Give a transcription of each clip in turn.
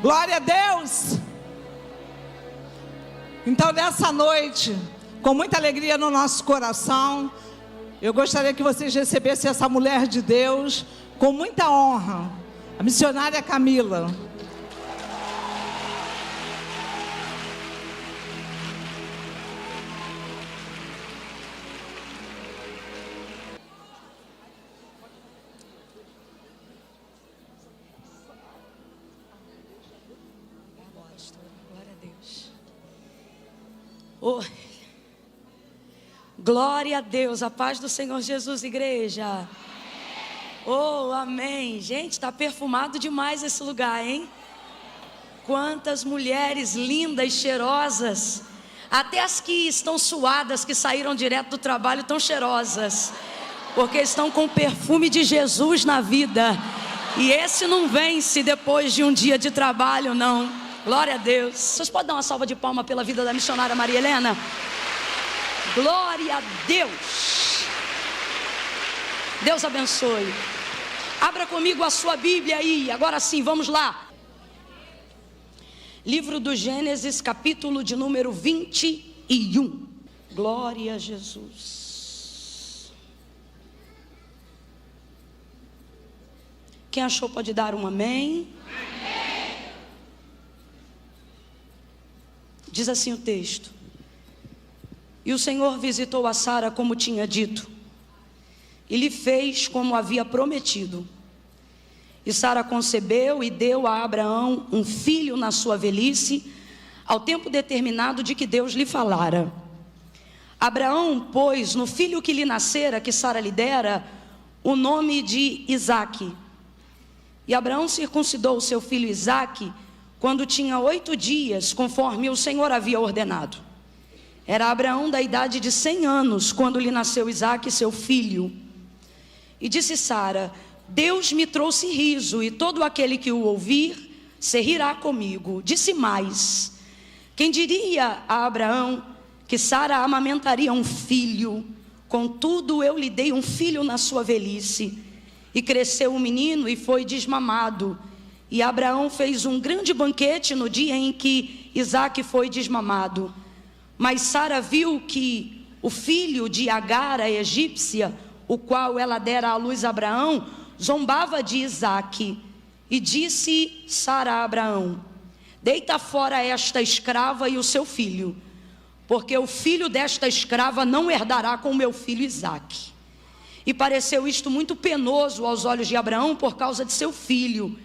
Glória a Deus. Então nessa noite, com muita alegria no nosso coração, eu gostaria que vocês recebessem essa mulher de Deus com muita honra, a missionária Camila. Glória a Deus. Oh, glória a Deus, a paz do Senhor Jesus, igreja. Oh, amém. Gente, está perfumado demais esse lugar, hein? Quantas mulheres lindas, cheirosas. Até as que estão suadas, que saíram direto do trabalho, estão cheirosas, porque estão com o perfume de Jesus na vida. E esse não vence depois de um dia de trabalho, não. Glória a Deus. Vocês podem dar uma salva de palmas pela vida da missionária Maria Helena? Glória a Deus. Deus abençoe. Abra comigo a sua Bíblia aí. Agora sim, vamos lá. Livro do Gênesis, capítulo de número 21. Glória a Jesus. Quem achou pode dar um amém. Diz assim o texto: e o Senhor visitou a Sara como tinha dito, e lhe fez como havia prometido. E Sara concebeu e deu a Abraão um filho na sua velhice, ao tempo determinado de que Deus lhe falara. Abraão pôs no filho que lhe nascera, que Sara lhe dera, o nome de Isaque. E Abraão circuncidou o seu filho Isaque quando tinha 8 dias, conforme o Senhor havia ordenado. Era Abraão da idade de 100 anos, quando lhe nasceu Isaque, seu filho. E disse Sara: Deus me trouxe riso, e todo aquele que o ouvir se rirá comigo. Disse mais: quem diria a Abraão que Sara amamentaria um filho? Contudo eu lhe dei um filho na sua velhice. E cresceu o menino e foi desmamado. E Abraão fez um grande banquete no dia em que Isaque foi desmamado. Mas Sara viu que o filho de Agar, a egípcia, o qual ela dera à luz a Abraão, zombava de Isaque. E disse Sara a Abraão: deita fora esta escrava e o seu filho, porque o filho desta escrava não herdará com o meu filho Isaque. E pareceu isto muito penoso aos olhos de Abraão por causa de seu filho.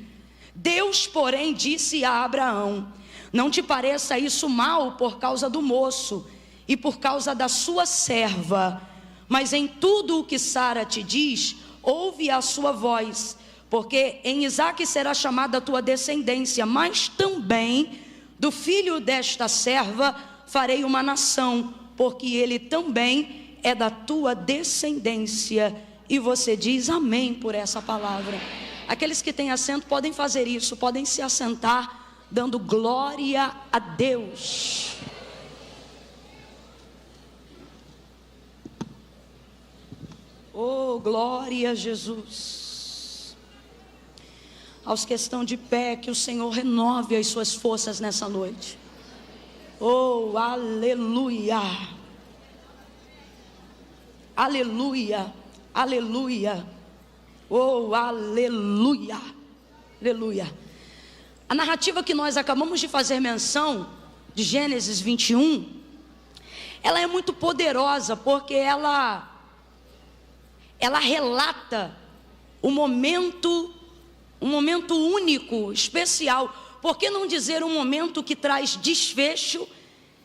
Deus, porém, disse a Abraão: não te pareça isso mal por causa do moço e por causa da sua serva, mas em tudo o que Sara te diz, ouve a sua voz, porque em Isaque será chamada a tua descendência, mas também do filho desta serva farei uma nação, porque ele também é da tua descendência. E você diz amém por essa palavra. Aqueles que têm assento podem fazer isso, podem se assentar, dando glória a Deus. Oh, glória a Jesus. Aos que estão de pé, que o Senhor renove as suas forças nessa noite. Oh, aleluia. Aleluia, aleluia. Oh, aleluia, aleluia. A narrativa que nós acabamos de fazer menção, de Gênesis 21, ela é muito poderosa, porque ela relata um momento único, especial. Por que não dizer um momento que traz desfecho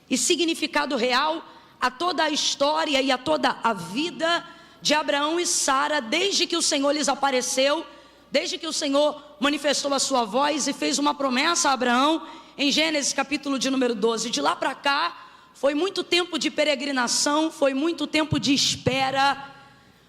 e significado real a toda a história e a toda a vida de Abraão e Sara, desde que o Senhor lhes apareceu, desde que o Senhor manifestou a sua voz e fez uma promessa a Abraão, em Gênesis capítulo de número 12. De lá para cá, foi muito tempo de peregrinação, foi muito tempo de espera,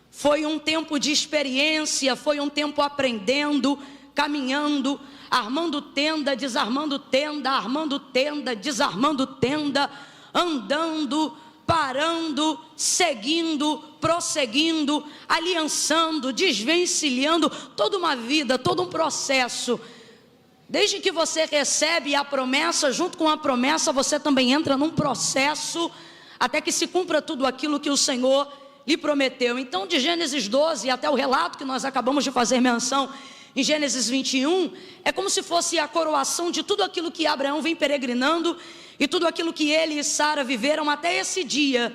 foi um tempo de experiência, foi um tempo aprendendo, caminhando, armando tenda, desarmando tenda, armando tenda, desarmando tenda, andando, parando, seguindo, prosseguindo, aliançando, desvencilhando, toda uma vida, todo um processo Desde que você recebe a promessa, junto com a promessa, você também entra num processo até que se cumpra tudo aquilo que o Senhor lhe prometeu. Então, de Gênesis 12 até o relato que nós acabamos de fazer menção em Gênesis 21, é como se fosse a coroação de tudo aquilo que Abraão vem peregrinando e tudo aquilo que ele e Sara viveram até esse dia.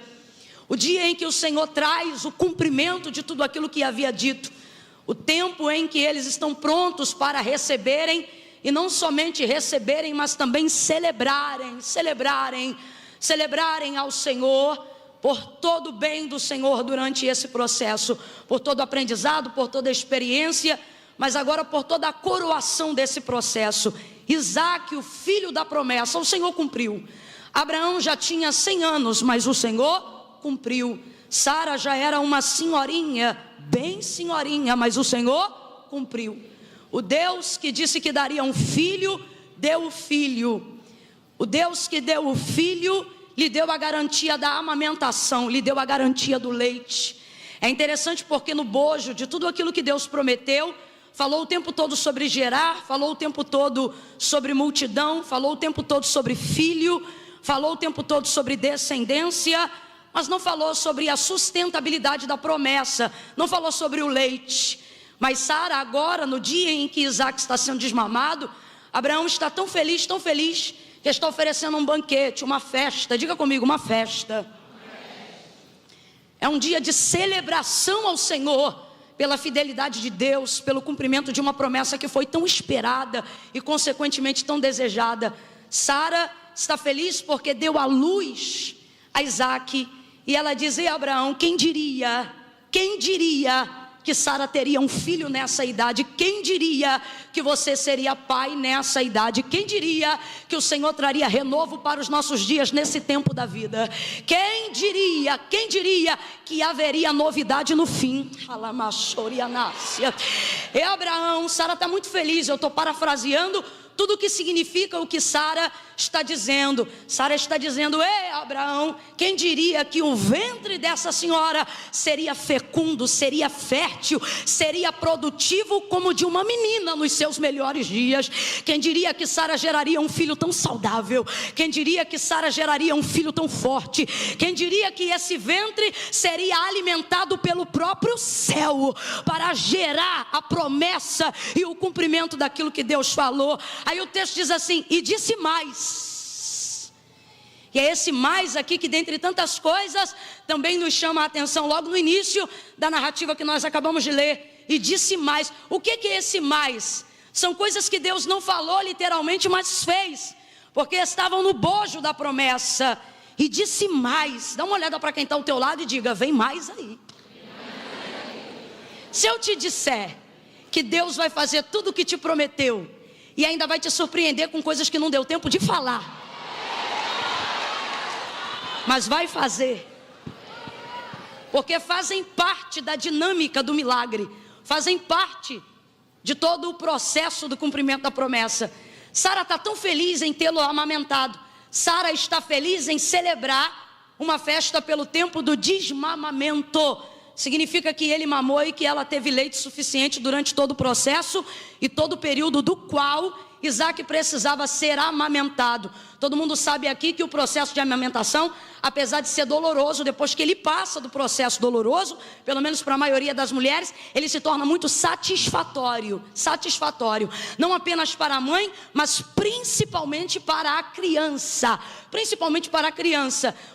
O dia em que o Senhor traz o cumprimento de tudo aquilo que havia dito. O tempo em que eles estão prontos para receberem, e não somente receberem, mas também celebrarem ao Senhor, por todo o bem do Senhor durante esse processo, por todo o aprendizado, por toda a experiência, mas agora por toda a coroação desse processo. Isaac, o filho da promessa, o Senhor cumpriu. Abraão já tinha 100 anos, mas o Senhor cumpriu. Sara já era uma senhorinha, bem senhorinha, mas o Senhor cumpriu. O Deus que disse que daria um filho, deu o filho. O Deus que deu o filho, lhe deu a garantia da amamentação, lhe deu a garantia do leite. É interessante porque no bojo de tudo aquilo que Deus prometeu, falou o tempo todo sobre gerar, falou o tempo todo sobre multidão, falou o tempo todo sobre filho, falou o tempo todo sobre descendência, mas não falou sobre a sustentabilidade da promessa, não falou sobre o leite. Mas Sara agora, no dia em que Isaac está sendo desmamado, Abraão está tão feliz, que está oferecendo um banquete, uma festa. Diga comigo, uma festa. É um dia de celebração ao Senhor, pela fidelidade de Deus, pelo cumprimento de uma promessa que foi tão esperada e consequentemente tão desejada. Sara está feliz porque deu à luz a Isaac, e ela diz: e Abraão, quem diria que Sara teria um filho nessa idade? Quem diria que você seria pai nessa idade? Quem diria que o Senhor traria renovo para os nossos dias nesse tempo da vida? Quem diria que haveria novidade no fim? E Abraão, Sara está muito feliz, eu estou parafraseando tudo o que significa o que Sara está dizendo. Sara está dizendo: ei Abraão, quem diria que o ventre dessa senhora seria fecundo, seria fértil, seria produtivo como de uma menina nos seus melhores dias? Quem diria que Sara geraria um filho tão saudável? Quem diria que Sara geraria um filho tão forte? Quem diria que esse ventre seria alimentado pelo próprio céu para gerar a promessa e o cumprimento daquilo que Deus falou? Aí o texto diz assim: e disse mais. E é esse mais aqui que, dentre tantas coisas, também nos chama a atenção logo no início da narrativa que nós acabamos de ler. E disse mais. O que é esse mais? São coisas que Deus não falou literalmente, mas fez, porque estavam no bojo da promessa. E disse mais. Dá uma olhada para quem está ao teu lado e diga: vem mais aí. Se eu te disser que Deus vai fazer tudo o que te prometeu, e ainda vai te surpreender com coisas que não deu tempo de falar, mas vai fazer, porque fazem parte da dinâmica do milagre, fazem parte de todo o processo do cumprimento da promessa. Sara está tão feliz em tê-lo amamentado. Sara está feliz em celebrar uma festa pelo tempo do desmamamento. Significa que ele mamou e que ela teve leite suficiente durante todo o processo e todo o período do qual Isaac precisava ser amamentado. Todo mundo sabe aqui que o processo de amamentação, apesar de ser doloroso, depois que ele passa do processo doloroso, pelo menos para a maioria das mulheres, ele se torna muito satisfatório. Não apenas para a mãe, mas principalmente para a criança.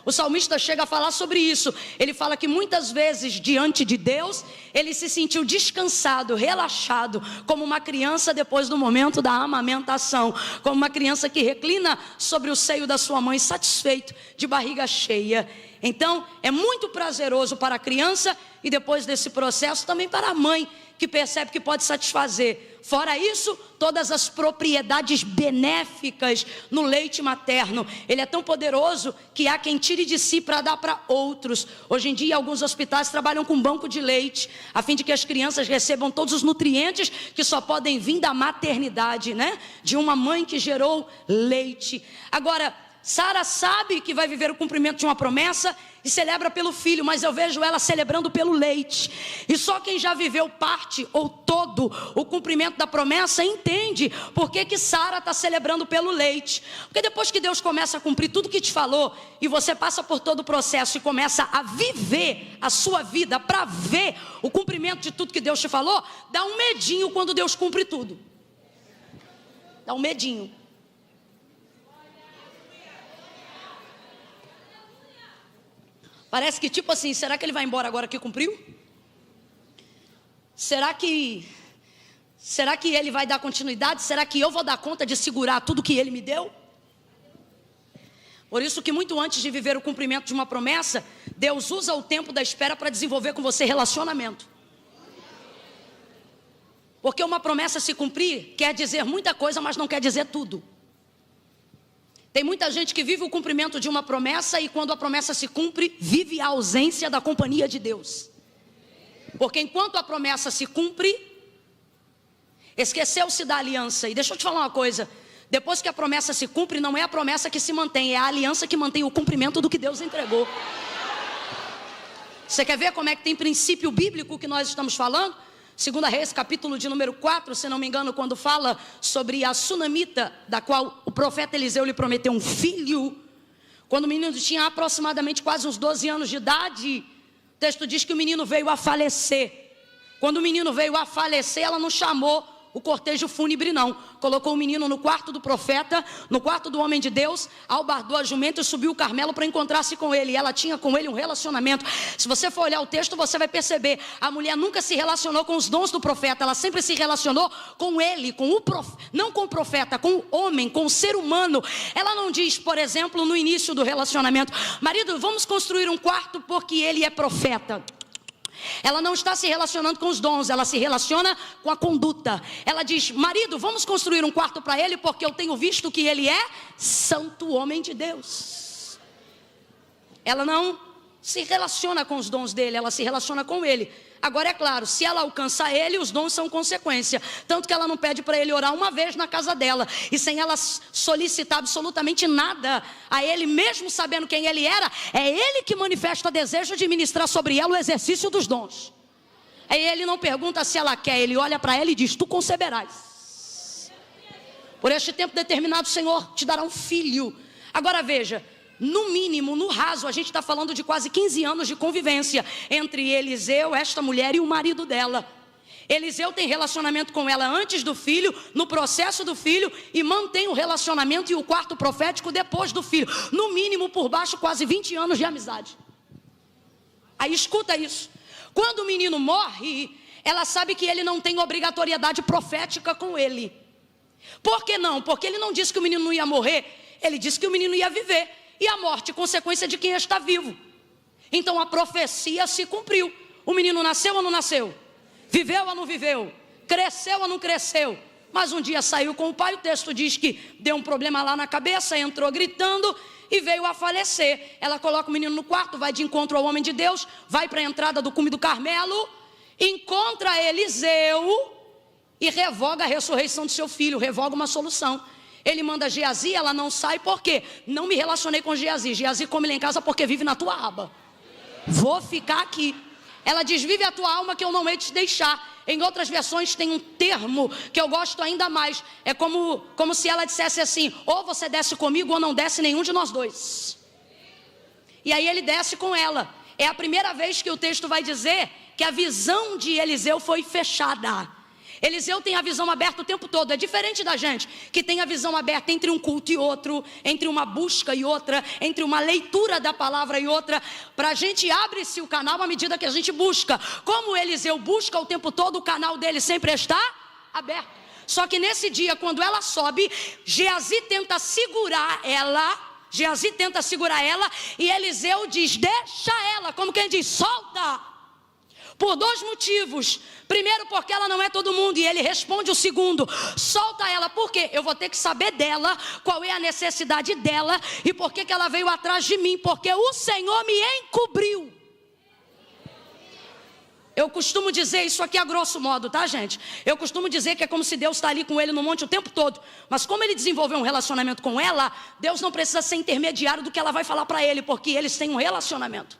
O salmista chega a falar sobre isso. Ele fala que muitas vezes diante de Deus, ele se sentiu descansado, relaxado, como uma criança depois do momento da amamentação, como uma criança que reclina sobre o seio da sua mãe, satisfeito, de barriga cheia. Então é muito prazeroso para a criança, e depois desse processo também para a mãe, que percebe que pode satisfazer. Fora isso, todas as propriedades benéficas no leite materno. Ele é tão poderoso que há quem tire de si para dar para outros. Hoje em dia, alguns hospitais trabalham com banco de leite, a fim de que as crianças recebam todos os nutrientes que só podem vir da maternidade, né? De uma mãe que gerou leite. Agora, Sara sabe que vai viver o cumprimento de uma promessa e celebra pelo filho, mas eu vejo ela celebrando pelo leite. E só quem já viveu parte ou todo o cumprimento da promessa entende por que Sara está celebrando pelo leite. Porque depois que Deus começa a cumprir tudo que te falou e você passa por todo o processo e começa a viver a sua vida para ver o cumprimento de tudo que Deus te falou, dá um medinho quando Deus cumpre tudo. Dá um medinho. Parece que tipo assim, será que ele vai embora agora que cumpriu? Será que ele vai dar continuidade? Será que eu vou dar conta de segurar tudo que ele me deu? Por isso que muito antes de viver o cumprimento de uma promessa, Deus usa o tempo da espera para desenvolver com você relacionamento. Porque uma promessa se cumprir quer dizer muita coisa, mas não quer dizer tudo. Tem muita gente que vive o cumprimento de uma promessa e quando a promessa se cumpre, vive a ausência da companhia de Deus. Porque enquanto a promessa se cumpre, esqueceu-se da aliança. E deixa eu te falar uma coisa, depois que a promessa se cumpre, não é a promessa que se mantém, é a aliança que mantém o cumprimento do que Deus entregou. Você quer ver como é que tem princípio bíblico que nós estamos falando? 2 Reis, capítulo de número 4, se não me engano, quando fala sobre a sunamita, da qual o profeta Eliseu lhe prometeu um filho, quando o menino tinha aproximadamente quase uns 12 anos de idade, o texto diz que o menino veio a falecer. Quando o menino veio a falecer, ela não chamou o cortejo fúnebre não, colocou o menino no quarto do profeta, no quarto do homem de Deus, albardou a jumenta e subiu o Carmelo para encontrar-se com ele, e ela tinha com ele um relacionamento. Se você for olhar o texto, você vai perceber, a mulher nunca se relacionou com os dons do profeta, ela sempre se relacionou com ele, com o não com o profeta, com o homem, com o ser humano. Ela não diz, por exemplo, no início do relacionamento, marido, vamos construir um quarto porque ele é profeta. Ela não está se relacionando com os dons, ela se relaciona com a conduta. Ela diz, marido, vamos construir um quarto para ele, porque eu tenho visto que ele é santo homem de Deus. Ela não se relaciona com os dons dele, ela se relaciona com ele. Agora é claro, se ela alcança ele, os dons são consequência. Tanto que ela não pede para ele orar uma vez na casa dela, e sem ela solicitar absolutamente nada a ele, mesmo sabendo quem ele era, é ele que manifesta desejo de ministrar sobre ela o exercício dos dons. Aí ele não pergunta se ela quer, ele olha para ela e diz, tu conceberás. Por este tempo determinado o Senhor te dará um filho. Agora veja, no mínimo, no raso, a gente está falando de quase 15 anos de convivência entre Eliseu, esta mulher, e o marido dela. Eliseu tem relacionamento com ela antes do filho, no processo do filho, e mantém o relacionamento e o quarto profético depois do filho. No mínimo, por baixo, quase 20 anos de amizade. Aí escuta isso. Quando o menino morre, ela sabe que ele não tem obrigatoriedade profética com ele. Por que não? Porque ele não disse que o menino não ia morrer, ele disse que o menino ia viver. E a morte, consequência de quem está vivo. Então a profecia se cumpriu. O menino nasceu ou não nasceu? Viveu ou não viveu? Cresceu ou não cresceu? Mas um dia saiu com o pai, o texto diz que deu um problema lá na cabeça, entrou gritando e veio a falecer. Ela coloca o menino no quarto, vai de encontro ao homem de Deus, vai para a entrada do cume do Carmelo, encontra Eliseu e revoga a ressurreição de seu filho, revoga uma solução. Ele manda Geazi, ela não sai, por quê? Não me relacionei com Geazi. Geazi come lá em casa porque vive na tua aba. Vou ficar aqui. Ela diz, vive a tua alma que eu não hei de te deixar. Em outras versões tem um termo que eu gosto ainda mais. É como se ela dissesse assim, ou você desce comigo ou não desce nenhum de nós dois. E aí ele desce com ela. É a primeira vez que o texto vai dizer que a visão de Eliseu foi fechada. Eliseu tem a visão aberta o tempo todo, é diferente da gente, que tem a visão aberta entre um culto e outro, entre uma busca e outra, entre uma leitura da palavra e outra. Para a gente abre-se o canal à medida que a gente busca. Como Eliseu busca o tempo todo, o canal dele sempre está aberto. Só que nesse dia, quando ela sobe, Geazi tenta segurar ela, e Eliseu diz, deixa ela, como quem diz, solta. Por dois motivos. Primeiro, porque ela não é todo mundo. E ele responde o segundo, solta ela. Por quê? Eu vou ter que saber dela, qual é a necessidade dela e por que ela veio atrás de mim. Porque o Senhor me encobriu. Eu costumo dizer isso aqui a grosso modo, tá, gente? Eu costumo dizer que é como se Deus está ali com ele no monte o tempo todo. Mas como ele desenvolveu um relacionamento com ela, Deus não precisa ser intermediário do que ela vai falar para ele, porque eles têm um relacionamento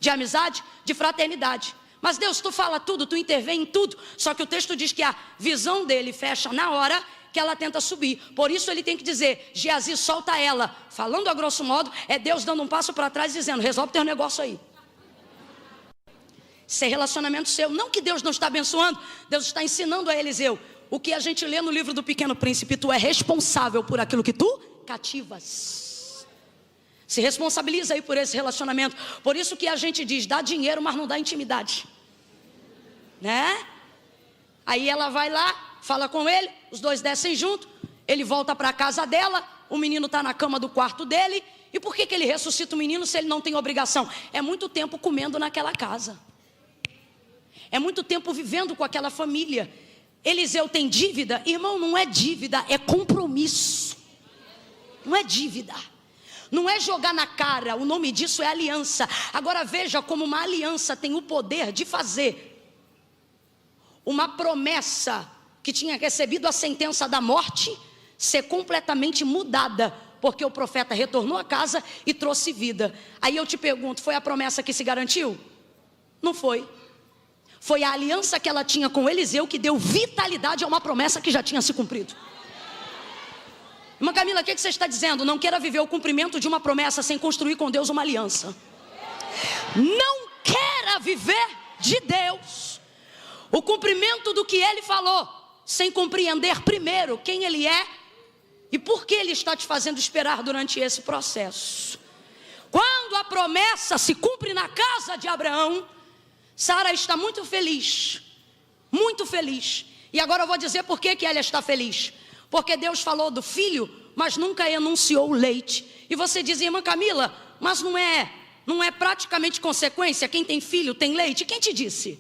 de amizade, de fraternidade. Mas Deus, tu fala tudo, tu intervém em tudo. Só que o texto diz que a visão dele fecha na hora que ela tenta subir. Por isso ele tem que dizer: Geazi, solta ela. Falando a grosso modo, é Deus dando um passo para trás, dizendo: resolve teu negócio aí. Isso é relacionamento seu. Não que Deus não está abençoando, Deus está ensinando a Eliseu. O que a gente lê no livro do Pequeno Príncipe: tu é responsável por aquilo que tu cativas. Se responsabiliza aí por esse relacionamento. Por isso que a gente diz: dá dinheiro, mas não dá intimidade, né? Aí ela vai lá, fala com ele, os dois descem junto, ele volta para a casa dela, o menino está na cama do quarto dele. E por que ele ressuscita o menino se ele não tem obrigação? É muito tempo comendo naquela casa, é muito tempo vivendo com aquela família. Eliseu tem dívida? Irmão, não é dívida, é compromisso. Não é dívida, não é jogar na cara, o nome disso é aliança. Agora veja como uma aliança tem o poder de fazer uma promessa que tinha recebido a sentença da morte ser completamente mudada, porque o profeta retornou a casa e trouxe vida. Aí eu te pergunto, foi a promessa que se garantiu? Não foi. Foi a aliança que ela tinha com Eliseu que deu vitalidade a uma promessa que já tinha se cumprido. Irmã Camila, o que você está dizendo? Não queira viver o cumprimento de uma promessa sem construir com Deus uma aliança. Não queira viver de Deus o cumprimento do que Ele falou, sem compreender primeiro quem Ele é e por que Ele está te fazendo esperar durante esse processo. Quando a promessa se cumpre na casa de Abraão, Sara está muito feliz, muito feliz. E agora eu vou dizer por que ela está feliz. Porque Deus falou do filho, mas nunca enunciou o leite. E você diz: irmã Camila, mas não é praticamente consequência? Quem tem filho tem leite? Quem te disse?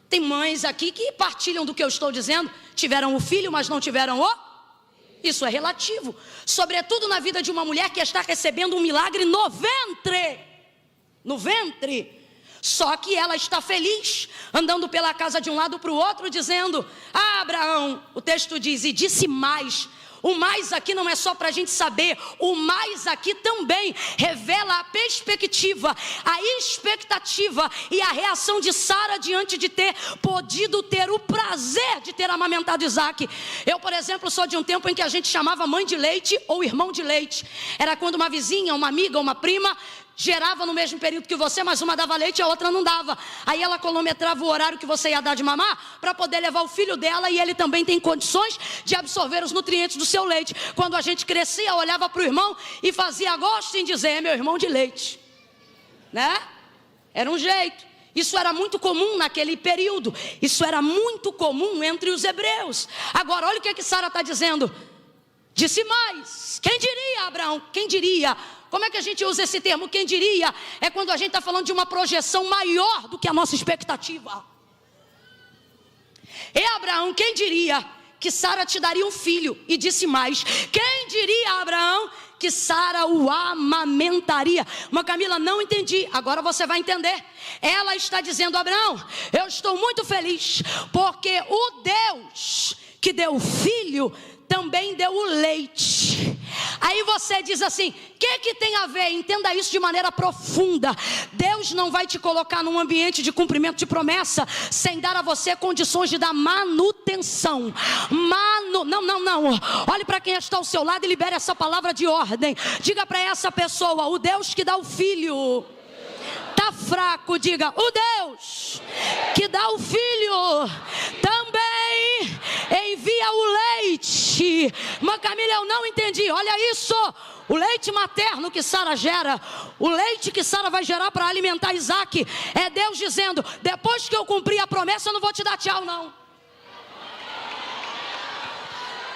Tem mães aqui que partilham do que eu estou dizendo, tiveram o filho, mas não tiveram o... Isso é relativo, sobretudo na vida de uma mulher que está recebendo um milagre no ventre. No ventre. Só que ela está feliz, andando pela casa de um lado para o outro, dizendo: ah, Abraão, o texto diz, e disse mais. O mais aqui não é só para a gente saber, o mais aqui também revela a perspectiva, a expectativa e a reação de Sara diante de ter podido ter o prazer de ter amamentado Isaac. Eu, por exemplo, sou de um tempo em que a gente chamava mãe de leite ou irmão de leite. Era quando uma vizinha, uma amiga, uma prima gerava no mesmo período que você, mas uma dava leite e a outra não dava. Aí ela cronometrava o horário que você ia dar de mamar para poder levar o filho dela, e ele também tem condições de absorver os nutrientes do seu leite. Quando a gente crescia, olhava para o irmão e fazia gosto em dizer: é meu irmão de leite, né? Era um jeito. Isso era muito comum naquele período. Isso era muito comum entre os hebreus. Agora olha o que Sara está dizendo. Disse mais. Quem diria, Abraão? Quem diria? Como é que a gente usa esse termo? Quem diria? É quando a gente está falando de uma projeção maior do que a nossa expectativa. E Abraão, quem diria que Sara te daria um filho? E disse mais. Quem diria, Abraão, que Sara o amamentaria? Mas Camila, não entendi. Agora você vai entender. Ela está dizendo: Abraão, eu estou muito feliz, porque o Deus que deu o filho também deu o leite. Aí você diz assim: o que tem a ver? Entenda isso de maneira profunda. Deus não vai te colocar num ambiente de cumprimento de promessa sem dar a você condições de dar manutenção. Não. Olhe para quem está ao seu lado e libere essa palavra de ordem. Diga para essa pessoa: o Deus que dá o filho. Tá fraco, diga: o Deus que dá o filho também envia o leite. Mas Camila, eu não entendi. Olha isso, o leite materno que Sara gera, o leite que Sara vai gerar para alimentar Isaac, é Deus dizendo: depois que eu cumprir a promessa, eu não vou te dar tchau, não.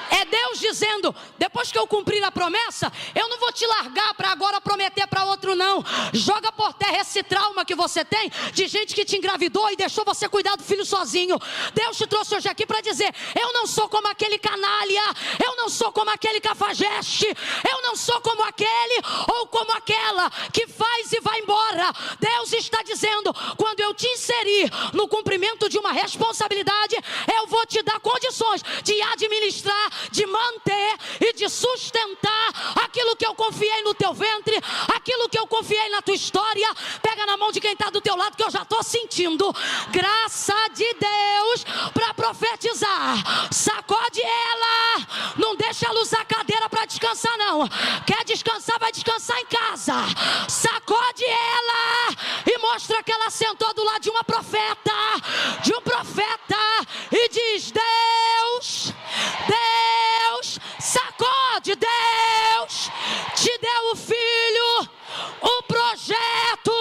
É Deus Deus dizendo: depois que eu cumprir a promessa, eu não vou te largar para agora prometer para outro não. Joga por terra esse trauma que você tem de gente que te engravidou e deixou você cuidar do filho sozinho. Deus te trouxe hoje aqui para dizer: eu não sou como aquele canalha, eu não sou como aquele cafajeste, eu não sou como aquele ou como aquela que faz e vai embora. Deus está dizendo: quando eu te inserir no cumprimento de uma responsabilidade, eu vou te dar condições de administrar, de manter e de sustentar aquilo que eu confiei no teu ventre, aquilo que eu confiei na tua história. Pega na mão de quem está do teu lado, que eu já estou sentindo graça de Deus para profetizar. Sacode ela, não deixa ela usar a cadeira para descansar não. Quer descansar, vai descansar em casa. Sacode ela e mostra que ela sentou do lado de uma profeta, e diz: Deus, sacode, Deus te deu o filho, o projeto,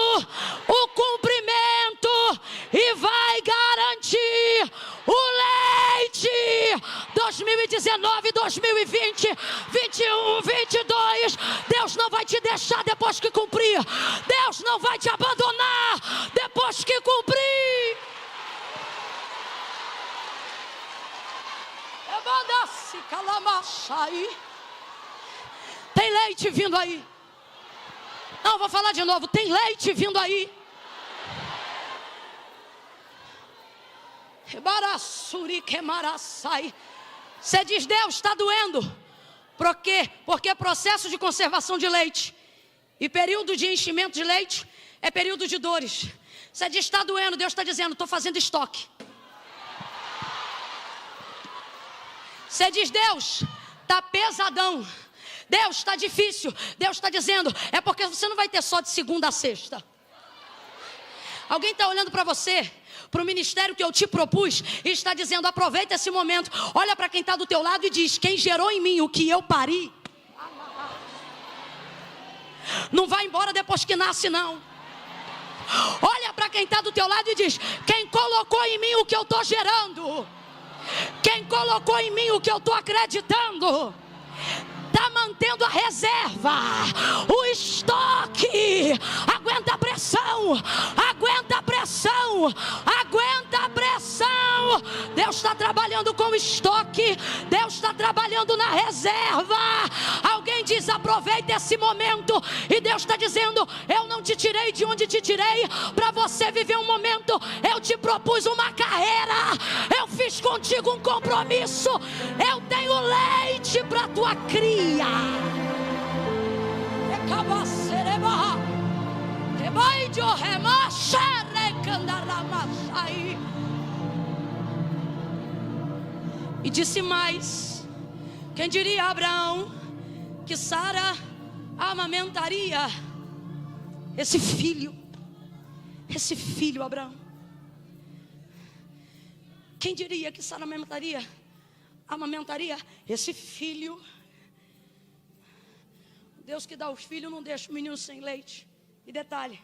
o cumprimento, e vai garantir o leite. 2019, 2020, 21, 22, Deus não vai te deixar depois que cumprir. Deus não vai te abandonar depois que cumprir. Tem leite vindo aí. Não, vou falar de novo. Tem leite vindo aí. Você diz: Deus, está doendo. Por quê? Porque processo de conservação de leite e período de enchimento de leite é período de dores. Você diz: está doendo. Deus está dizendo: estou fazendo estoque. Você diz: Deus, está pesadão. Deus, está difícil. Deus está dizendo: é porque você não vai ter só de segunda a sexta. Alguém está olhando para você, para o ministério que eu te propus, e está dizendo: aproveita esse momento. Olha para quem está do teu lado e diz: quem gerou em mim o que eu pari não vai embora depois que nasce não. Olha para quem está do teu lado e diz: quem colocou em mim o que eu estou gerando, quem colocou em mim o que eu estou acreditando, está mantendo a reserva, o estoque. Aguenta a pressão, aguenta a pressão, aguenta a pressão. Deus está trabalhando com estoque, Deus está trabalhando na reserva. Alguém diz: aproveita esse momento. E Deus está dizendo: eu não te tirei de onde te tirei para você viver um momento. Eu te propus uma carreira, eu fiz contigo um compromisso. Eu tenho leite para tua cria. E disse mais: quem diria a Abraão que Sara amamentaria esse filho, Abraão? Quem diria que Sara amamentaria esse filho? Deus que dá os filhos não deixa o menino sem leite. E detalhe: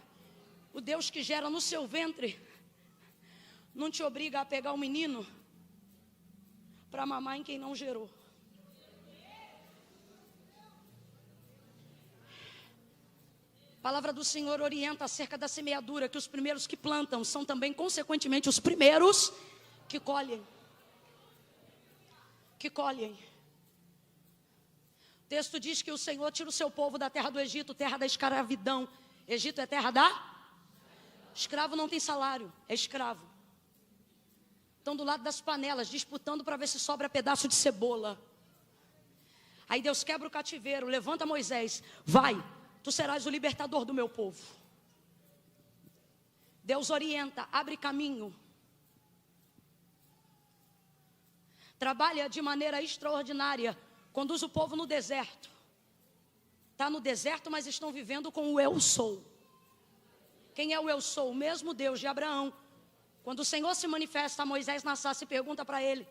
o Deus que gera no seu ventre não te obriga a pegar o menino para mamar em quem não gerou. A palavra do Senhor orienta acerca da semeadura, que os primeiros que plantam são também, consequentemente, os primeiros que colhem. O texto diz que o Senhor tira o seu povo da terra do Egito, terra da escravidão. Egito é terra da? Escravo não tem salário, é escravo. Estão do lado das panelas, disputando para ver se sobra pedaço de cebola. Aí Deus quebra o cativeiro, levanta Moisés: vai, tu serás o libertador do meu povo. Deus orienta, abre caminho. Trabalha de maneira extraordinária. Conduz o povo no deserto. Está no deserto, mas estão vivendo com o eu sou. Quem é o eu sou? O mesmo Deus de Abraão. Quando o Senhor se manifesta a Moisés na sarça e pergunta para ele.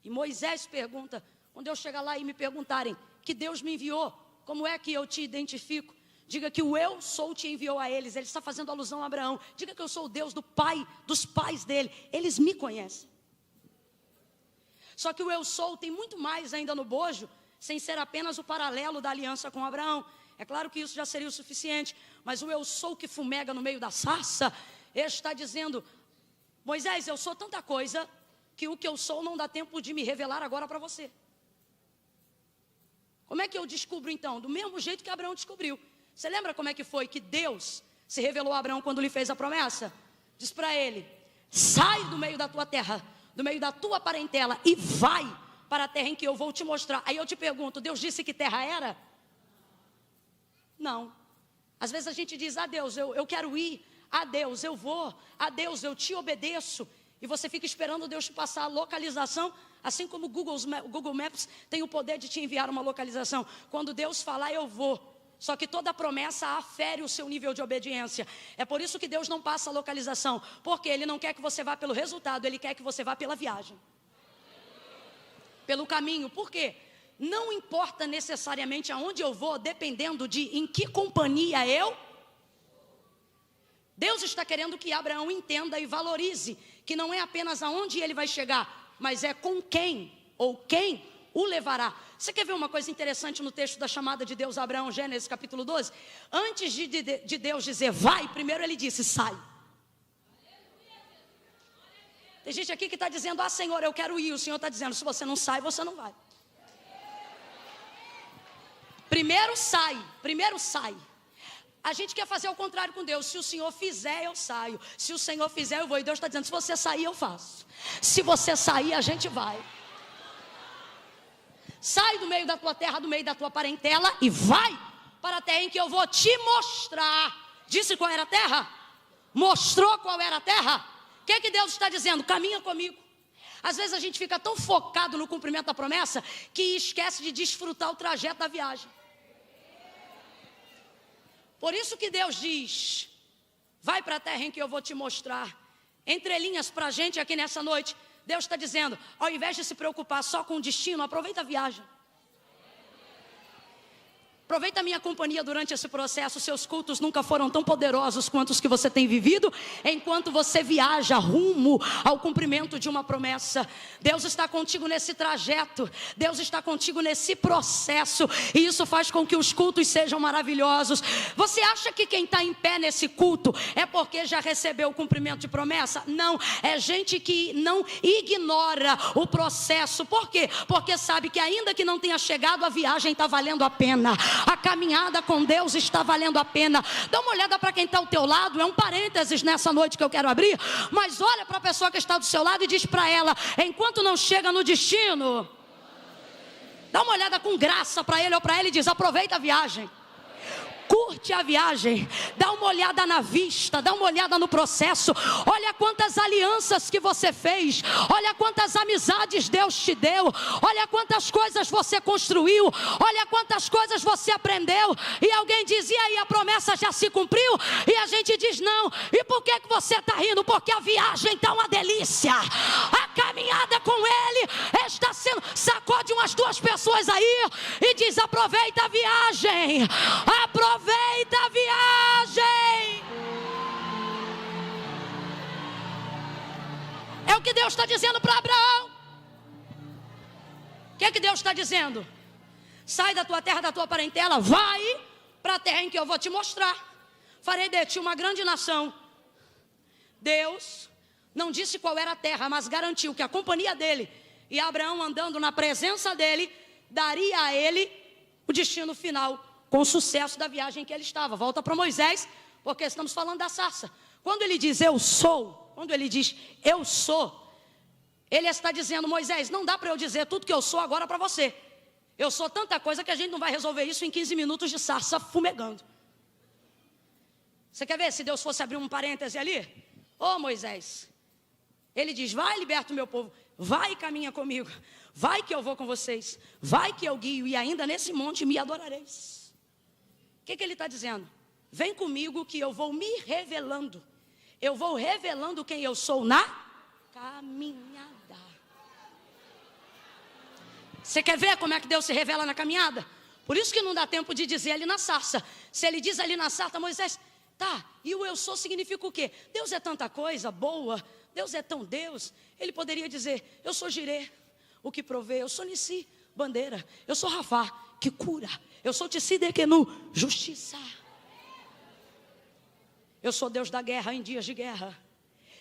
E Moisés pergunta, quando eu chegar lá e me perguntarem que Deus me enviou, como é que eu te identifico? Diga que o eu sou te enviou a eles. Ele está fazendo alusão a Abraão. Diga que eu sou o Deus do pai, dos pais dele. Eles me conhecem. Só que o eu sou tem muito mais ainda no bojo, sem ser apenas o paralelo da aliança com Abraão. É claro que isso já seria o suficiente, mas o eu sou que fumega no meio da sarça, ele está dizendo: Moisés, eu sou tanta coisa que o que eu sou não dá tempo de me revelar agora para você. Como é que eu descubro então? Do mesmo jeito que Abraão descobriu. Você lembra como é que foi que Deus se revelou a Abraão quando lhe fez a promessa? Diz para ele: sai do meio da tua terra, do meio da tua parentela, e vai para a terra em que eu vou te mostrar. Aí eu te pergunto, Deus disse que terra era? Não. Às vezes a gente diz: a Deus, eu quero ir, a Deus, eu vou, a Deus, eu te obedeço. E você fica esperando Deus te passar a localização, assim como o Google Maps tem o poder de te enviar uma localização. Quando Deus falar, eu vou. Só que toda promessa afere o seu nível de obediência. É por isso que Deus não passa a localização, porque Ele não quer que você vá pelo resultado, Ele quer que você vá pela viagem, pelo caminho. Por quê? Não importa necessariamente aonde eu vou, dependendo de em que companhia eu. Deus está querendo que Abraão entenda e valorize que não é apenas aonde ele vai chegar, mas é com quem ou quem o levará. Você quer ver uma coisa interessante no texto da chamada de Deus a Abraão, Gênesis capítulo 12? Antes de Deus dizer vai, primeiro ele disse sai. Tem gente aqui que está dizendo: ah, Senhor, eu quero ir. O Senhor está dizendo: se você não sai, você não vai. Primeiro sai, primeiro sai. A gente quer fazer o contrário com Deus: se o Senhor fizer, eu saio. Se o Senhor fizer, eu vou. E Deus está dizendo: se você sair, eu faço. Se você sair, a gente vai. Sai do meio da tua terra, do meio da tua parentela, e vai para a terra em que eu vou te mostrar. Disse qual era a terra? Mostrou qual era a terra? O que é que Deus está dizendo? Caminha comigo. Às vezes a gente fica tão focado no cumprimento da promessa que esquece de desfrutar o trajeto da viagem. Por isso que Deus diz: vai para a terra em que eu vou te mostrar. Entre linhas para a gente aqui nessa noite, Deus está dizendo: ao invés de se preocupar só com o destino, aproveita a viagem. Aproveita a minha companhia durante esse processo. Seus cultos nunca foram tão poderosos quanto os que você tem vivido, enquanto você viaja rumo ao cumprimento de uma promessa. Deus está contigo nesse trajeto, Deus está contigo nesse processo, e isso faz com que os cultos sejam maravilhosos. Você acha que quem está em pé nesse culto é porque já recebeu o cumprimento de promessa? Não, é gente que não ignora o processo. Por quê? Porque sabe que ainda que não tenha chegado, a viagem está valendo a pena. A caminhada com Deus está valendo a pena. Dá uma olhada para quem está ao teu lado. É um parênteses nessa noite que eu quero abrir, mas olha para a pessoa que está do seu lado e diz para ela: enquanto não chega no destino, dá uma olhada com graça para ele ou para ela e diz: aproveita a viagem. Curte a viagem, dá uma olhada na vista, dá uma olhada no processo. Olha quantas alianças que você fez, olha quantas amizades Deus te deu, olha quantas coisas você construiu, olha quantas coisas você aprendeu. E alguém diz: e aí, a promessa já se cumpriu? E a gente diz: não. E por que você está rindo? Porque a viagem está uma delícia. A caminhada com Ele está sendo... Sacode umas duas pessoas aí e diz: aproveita a viagem, aproveita a viagem. É o que Deus está dizendo para Abraão. O que é que Deus está dizendo? Sai da tua terra, da tua parentela, vai para a terra em que eu vou te mostrar. Farei de ti uma grande nação. Deus não disse qual era a terra, mas garantiu que a companhia dele e Abraão andando na presença dele daria a ele o destino final, com o sucesso da viagem que ele estava. Volta para Moisés, porque estamos falando da sarça. Quando ele diz eu sou, quando ele diz eu sou, ele está dizendo: Moisés, não dá para eu dizer tudo que eu sou agora para você. Eu sou tanta coisa que a gente não vai resolver isso em 15 minutos de sarça fumegando. Você quer ver se Deus fosse abrir um parêntese ali? Ô Moisés, ele diz: vai, liberta o meu povo, vai e caminha comigo, vai que eu vou com vocês, vai que eu guio, e ainda nesse monte me adorareis. O que ele está dizendo? Vem comigo que eu vou me revelando. Eu vou revelando quem eu sou na caminhada. Você quer ver como é que Deus se revela na caminhada? Por isso que não dá tempo de dizer ali na sarça. Se ele diz ali na sarça: Moisés, tá, e o eu sou significa o quê? Deus é tanta coisa boa, Deus é tão Deus. Ele poderia dizer: eu sou Jirê, o que provê. Eu sou Nissi, bandeira. Eu sou Rafá, que cura. Eu sou Tissidekenu, justiça. Eu sou Deus da guerra em dias de guerra.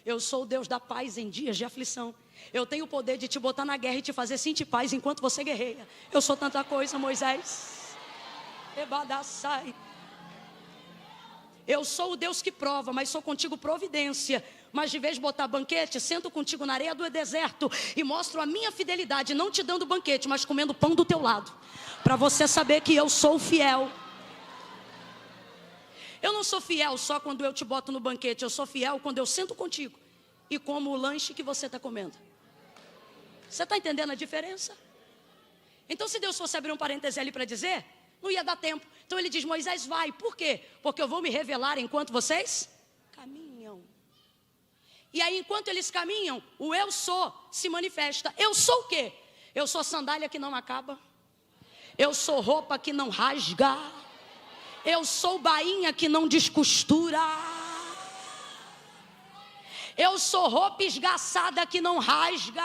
Eu sou o Deus da paz em dias de aflição. Eu tenho o poder de te botar na guerra e te fazer sentir paz enquanto você guerreia. Eu sou tanta coisa, Moisés. Ebadassai. Eu sou o Deus que prova, mas sou contigo providência. Mas de vez de botar banquete, sento contigo na areia do deserto e mostro a minha fidelidade, não te dando banquete, mas comendo pão do teu lado, para você saber que eu sou fiel. Eu não sou fiel só quando eu te boto no banquete, eu sou fiel quando eu sento contigo e como o lanche que você está comendo. Você está entendendo a diferença? Então, se Deus fosse abrir um parêntese ali para dizer, não ia dar tempo. Então ele diz, Moisés, vai. Por quê? Porque eu vou me revelar enquanto vocês caminham. E aí, enquanto eles caminham, o eu sou se manifesta. Eu sou o quê? Eu sou sandália que não acaba. Eu sou roupa que não rasga. Eu sou bainha que não descostura. Eu sou roupa esgaçada que não rasga.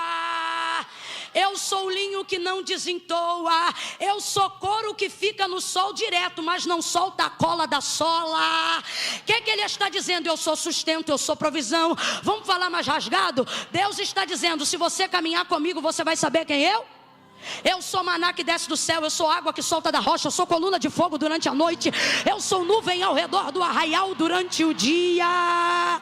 Eu sou linho que não desentoa. Eu sou couro que fica no sol direto, mas não solta a cola da sola. O que ele está dizendo? Eu sou sustento, eu sou provisão. Vamos falar mais rasgado? Deus está dizendo, se você caminhar comigo, você vai saber quem eu? Eu sou maná que desce do céu, eu sou água que solta da rocha, eu sou coluna de fogo durante a noite, eu sou nuvem ao redor do arraial durante o dia.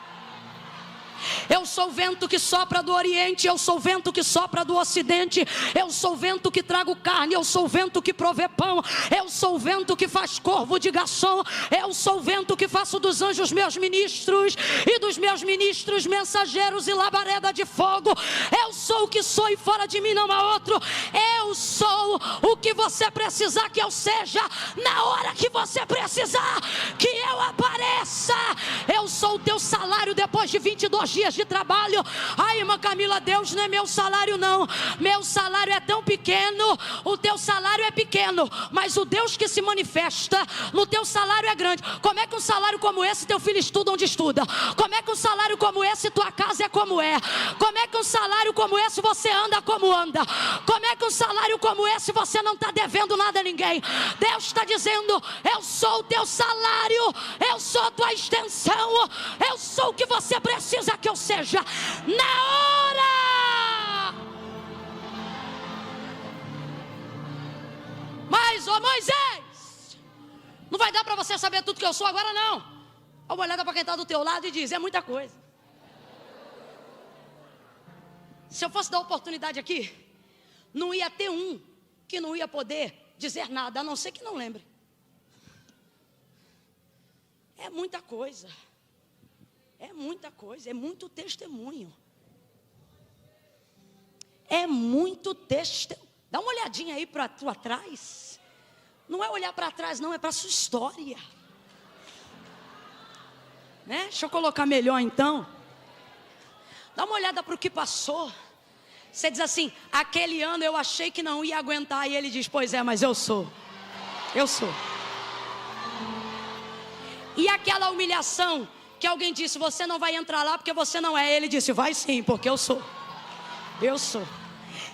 Eu sou o vento que sopra do oriente, eu sou o vento que sopra do ocidente, eu sou o vento que trago carne, eu sou o vento que provê pão, eu sou o vento que faz corvo de garçom, eu sou o vento que faço dos anjos meus ministros e dos meus ministros mensageiros e labareda de fogo. Eu sou o que sou e fora de mim não há outro. Eu sou o que você precisar que eu seja, na hora que você precisar que eu apareça. Eu sou o teu salário depois de 22 dias de trabalho. Ai, irmã Camila, Deus não é meu salário não. Meu salário é tão pequeno. O teu salário é pequeno, mas o Deus que se manifesta no teu salário é grande. Como é que um salário como esse teu filho estuda onde estuda? Como é que um salário como esse tua casa é como é? Como é que um salário como esse você anda como anda? Como é que um salário como esse você não está devendo nada a ninguém? Deus está dizendo, eu sou o teu salário, eu sou a tua extensão, eu sou o que você precisa que eu seja na hora. Mas, ô Moisés, não vai dar para você saber tudo que eu sou agora não. Dá uma olhada para quem está do teu lado e diz, é muita coisa. Se eu fosse dar oportunidade aqui, não ia ter um que não ia poder dizer nada, a não ser que não lembre. É muita coisa. É muita coisa, é muito testemunho. É muito testemunho. Dá uma olhadinha aí para tu atrás. Não é olhar para trás não, é para sua história. Né? Deixa eu colocar melhor então. Dá uma olhada para o que passou. Você diz assim, aquele ano eu achei que não ia aguentar. E ele diz, pois é, mas eu sou. Eu sou. E aquela humilhação que alguém disse, você não vai entrar lá porque você não é. Ele disse, vai sim, porque eu sou. Eu sou.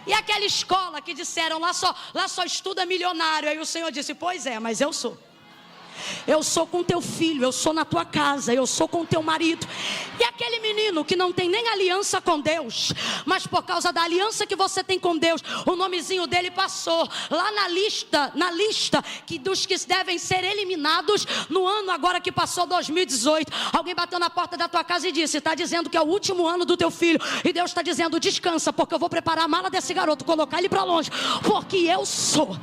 E aquela escola que disseram, lá só estuda milionário. Aí o Senhor disse, pois é, mas eu sou. Eu sou com teu filho, eu sou na tua casa, eu sou com teu marido. E aquele menino que não tem nem aliança com Deus, mas por causa da aliança que você tem com Deus, o nomezinho dele passou lá na lista que dos que devem ser eliminados no ano agora que passou 2018. Alguém bateu na porta da tua casa e disse, está dizendo que é o último ano do teu filho, e Deus está dizendo, descansa, porque eu vou preparar a mala desse garoto, colocar ele para longe, porque eu sou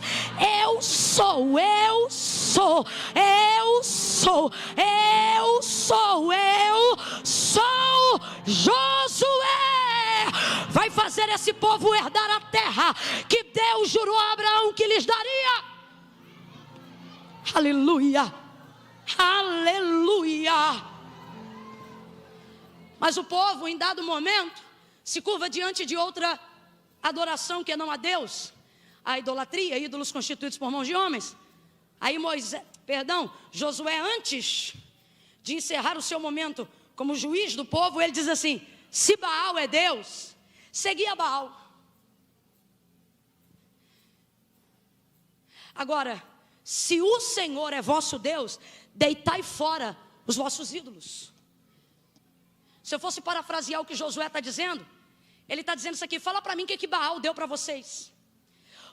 Josué. Vai fazer esse povo herdar a terra que Deus jurou a Abraão que lhes daria. Aleluia, aleluia. Mas o povo em dado momento se curva diante de outra adoração que não a Deus, a idolatria, ídolos constituídos por mãos de homens. Aí Josué, antes de encerrar o seu momento como juiz do povo, ele diz assim, se Baal é Deus, seguia Baal. Agora, se o Senhor é vosso Deus, deitai fora os vossos ídolos. Se eu fosse parafrasear o que Josué está dizendo, ele está dizendo isso aqui: fala para mim o que Baal deu para vocês.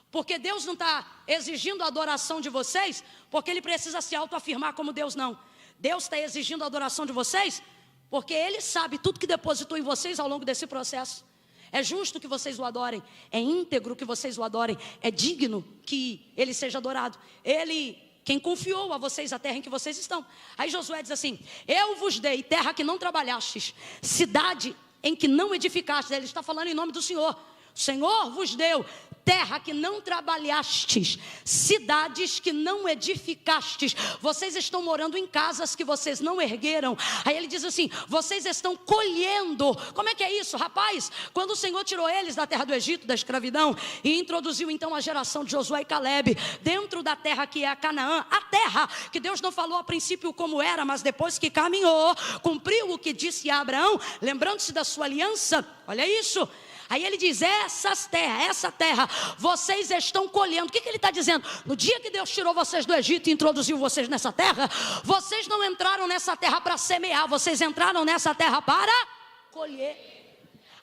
Porque Deus não está exigindo a adoração de vocês, porque Ele precisa se autoafirmar como Deus, não. Deus está exigindo a adoração de vocês, porque Ele sabe tudo que depositou em vocês ao longo desse processo. É justo que vocês o adorem, é íntegro que vocês o adorem, é digno que Ele seja adorado. Ele, quem confiou a vocês a terra em que vocês estão. Aí Josué diz assim: eu vos dei terra que não trabalhastes, cidade em que não edificastes. Ele está falando em nome do Senhor. O Senhor vos deu terra que não trabalhastes, cidades que não edificastes. Vocês estão morando em casas que vocês não ergueram. Aí ele diz assim: vocês estão colhendo. Como é que é isso, rapaz? Quando o Senhor tirou eles da terra do Egito, da escravidão, e introduziu então a geração de Josué e Calebe dentro da terra que é a Canaã, a terra que Deus não falou a princípio como era, mas depois que caminhou, cumpriu o que disse a Abraão, lembrando-se da sua aliança. Olha isso. Aí ele diz: essa terra, vocês estão colhendo. O que ele está dizendo? No dia que Deus tirou vocês do Egito e introduziu vocês nessa terra, vocês não entraram nessa terra para semear, vocês entraram nessa terra para colher.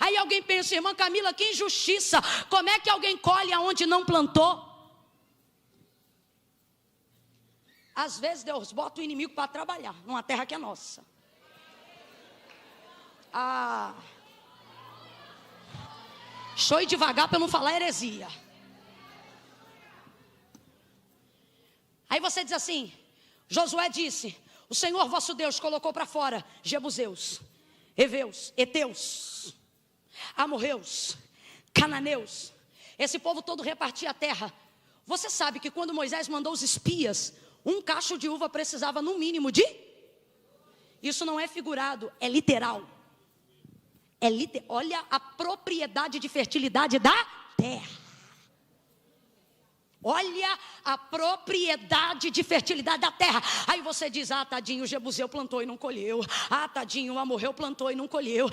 Aí alguém pensa: irmã Camila, que injustiça, como é que alguém colhe aonde não plantou? Às vezes Deus bota o inimigo para trabalhar numa terra que é nossa. Deixa eu ir devagar para não falar heresia. Aí você diz assim: Josué disse: o Senhor vosso Deus colocou para fora Jebuseus, Heveus, Heteus, Amorreus, Cananeus. Esse povo todo repartia a terra. Você sabe que quando Moisés mandou os espias, um cacho de uva precisava no mínimo de... Isso não é figurado, é literal. Olha a propriedade de fertilidade da terra. Olha a propriedade de fertilidade da terra. Aí você diz: tadinho, o Jebuseu plantou e não colheu. Tadinho, o Amorreu plantou e não colheu.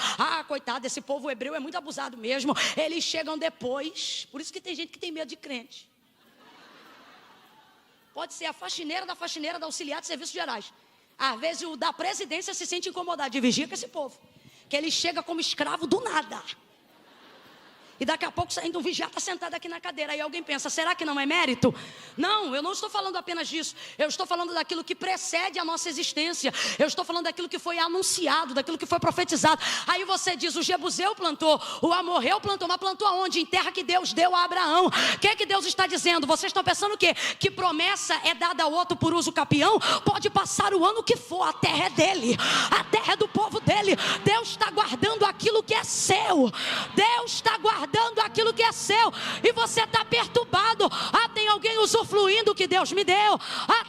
Coitado, esse povo hebreu é muito abusado mesmo. Eles chegam depois. Por isso que tem gente que tem medo de crente. Pode ser a faxineira da auxiliar de serviços gerais. Às vezes o da presidência se sente incomodado de vigia com esse povo, que ele chega como escravo do nada. E daqui a pouco saindo um vigia está sentado aqui na cadeira. Aí alguém pensa: será que não é mérito? Não, eu não estou falando apenas disso. Eu estou falando daquilo que precede a nossa existência. Eu estou falando daquilo que foi anunciado, daquilo que foi profetizado. Aí você diz: o Jebuseu plantou, o Amorreu plantou. Mas plantou aonde? Em terra que Deus deu a Abraão. O que é que Deus está dizendo? Vocês estão pensando o quê? Que promessa é dada ao outro por uso capião? Pode passar o ano que for, a terra é dele, a terra é do povo dele. Deus está guardando aquilo que é seu. Deus está guardando aquilo que é seu, e você está perturbado. Tem alguém usufruindo o que Deus me deu.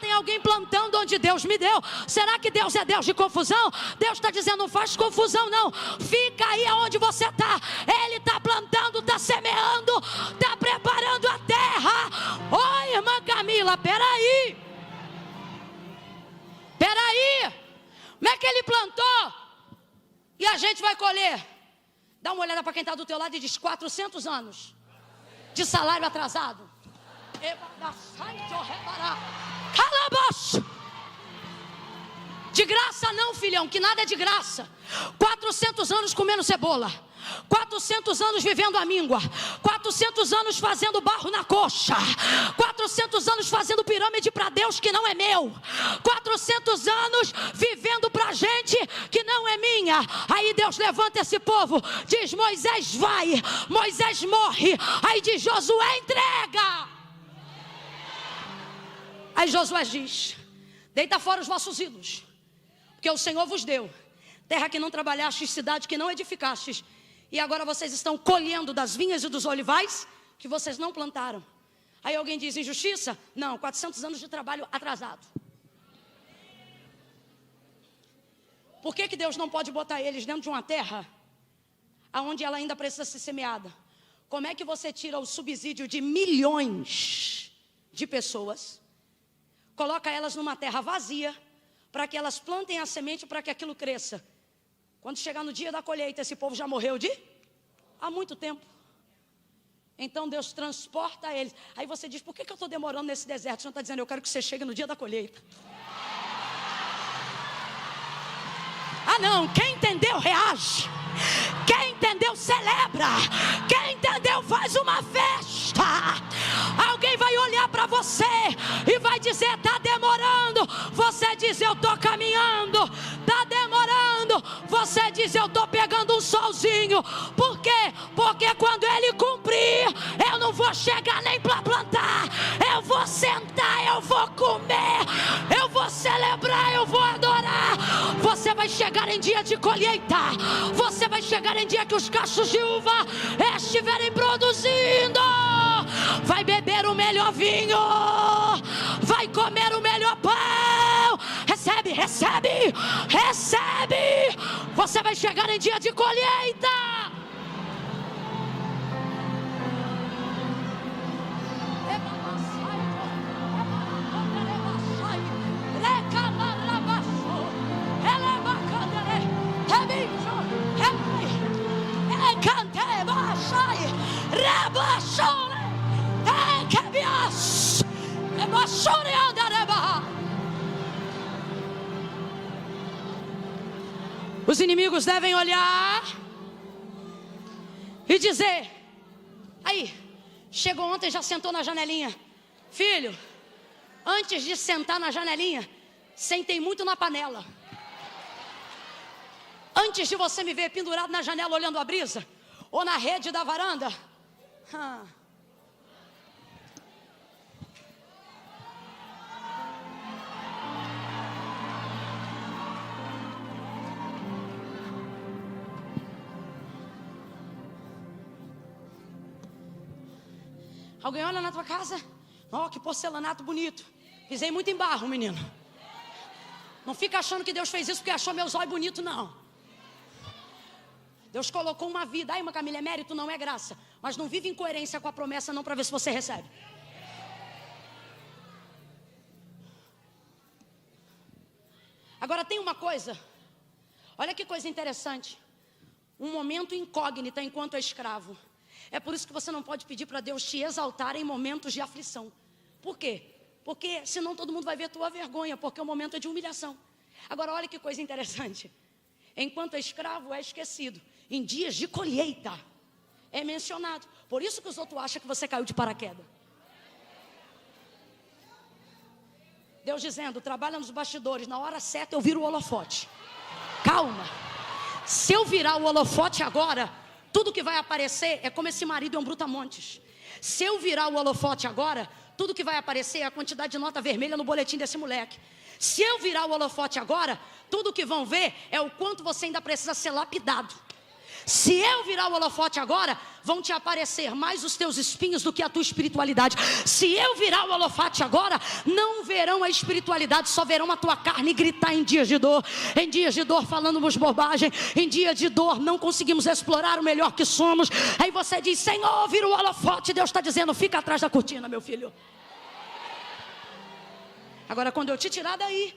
Tem alguém plantando onde Deus me deu. Será que Deus é Deus de confusão? Deus está dizendo: não faz confusão não, fica aí aonde você está. Ele está plantando, está semeando, está preparando a terra. Oi, irmã Camila, peraí, como é que ele plantou e a gente vai colher? Dá uma olhada para quem está do teu lado e diz: 400 anos de salário atrasado. De graça não, filhão, que nada é de graça. 400 anos comendo cebola, 400 anos vivendo a míngua, 400 anos fazendo barro na coxa, 400 anos fazendo pirâmide para Deus que não é meu, 400 anos vivendo para gente que não é minha. Aí Deus levanta esse povo, diz: Moisés vai, Moisés morre. Aí diz: Josué entrega. Aí Josué diz: deita fora os vossos ídolos, porque o Senhor vos deu terra que não trabalhastes, cidade que não edificastes, e agora vocês estão colhendo das vinhas e dos olivais que vocês não plantaram. Aí alguém diz: injustiça? Não, 400 anos de trabalho atrasado. Por que Deus não pode botar eles dentro de uma terra onde ela ainda precisa ser semeada? Como é que você tira o subsídio de milhões de pessoas, coloca elas numa terra vazia, para que elas plantem a semente, para que aquilo cresça? Quando chegar no dia da colheita, esse povo já morreu há muito tempo. Então Deus transporta eles. Aí você diz, por que eu estou demorando nesse deserto? O Senhor está dizendo, eu quero que você chegue no dia da colheita. Ah não, quem entendeu reage. Quem entendeu celebra. Quem entendeu faz uma festa. Alguém vai olhar para você e vai dizer, está demorando. Você diz, eu estou caminhando. Está demorando. Você diz, eu estou pegando um solzinho. Por quê? Porque quando ele cumprir, eu não vou chegar nem para plantar. Eu vou sentar, eu vou comer, eu vou celebrar, eu vou adorar. Você vai chegar em dia de colheita. Você vai chegar em dia que os cachos de uva estiverem produzindo. Vai beber o melhor vinho. Vai comer o melhor pão. Recebe, recebe, recebe. Você vai chegar em dia de colheita. Os inimigos devem olhar e dizer, aí, chegou ontem e já sentou na janelinha. Filho, antes de sentar na janelinha, sentei muito na panela. Antes de você me ver pendurado na janela olhando a brisa, ou na rede da varanda, alguém olha na tua casa, ó, que porcelanato bonito. Pisei muito em barro, menino. Não fica achando que Deus fez isso porque achou meus olhos bonitos, não. Deus colocou uma vida. Ai, uma Camila, é mérito, não é graça. Mas não vive em coerência com a promessa, não, para ver se você recebe. Agora tem uma coisa. Olha que coisa interessante. Um momento incógnito enquanto é escravo. É por isso que você não pode pedir para Deus te exaltar em momentos de aflição. Por quê? Porque senão todo mundo vai ver tua vergonha, porque o momento é de humilhação. Agora olha que coisa interessante. Enquanto é escravo é esquecido. Em dias de colheita é mencionado. Por isso que os outros acham que você caiu de paraquedas. Deus dizendo, trabalha nos bastidores, na hora certa eu viro o holofote. Calma. Se eu virar o holofote agora, tudo que vai aparecer é como esse marido é um brutamontes. Se eu virar o holofote agora, tudo que vai aparecer é a quantidade de nota vermelha no boletim desse moleque. Se eu virar o holofote agora, tudo que vão ver é o quanto você ainda precisa ser lapidado. Se eu virar o holofote agora, vão te aparecer mais os teus espinhos do que a tua espiritualidade. Se eu virar o holofote agora, não verão a espiritualidade, só verão a tua carne gritar em dias de dor. Em dias de dor falando-nos bobagem. Em dia de dor não conseguimos explorar o melhor que somos. Aí você diz, Senhor, vira o holofote. Deus está dizendo, fica atrás da cortina, meu filho. Agora quando eu te tirar daí,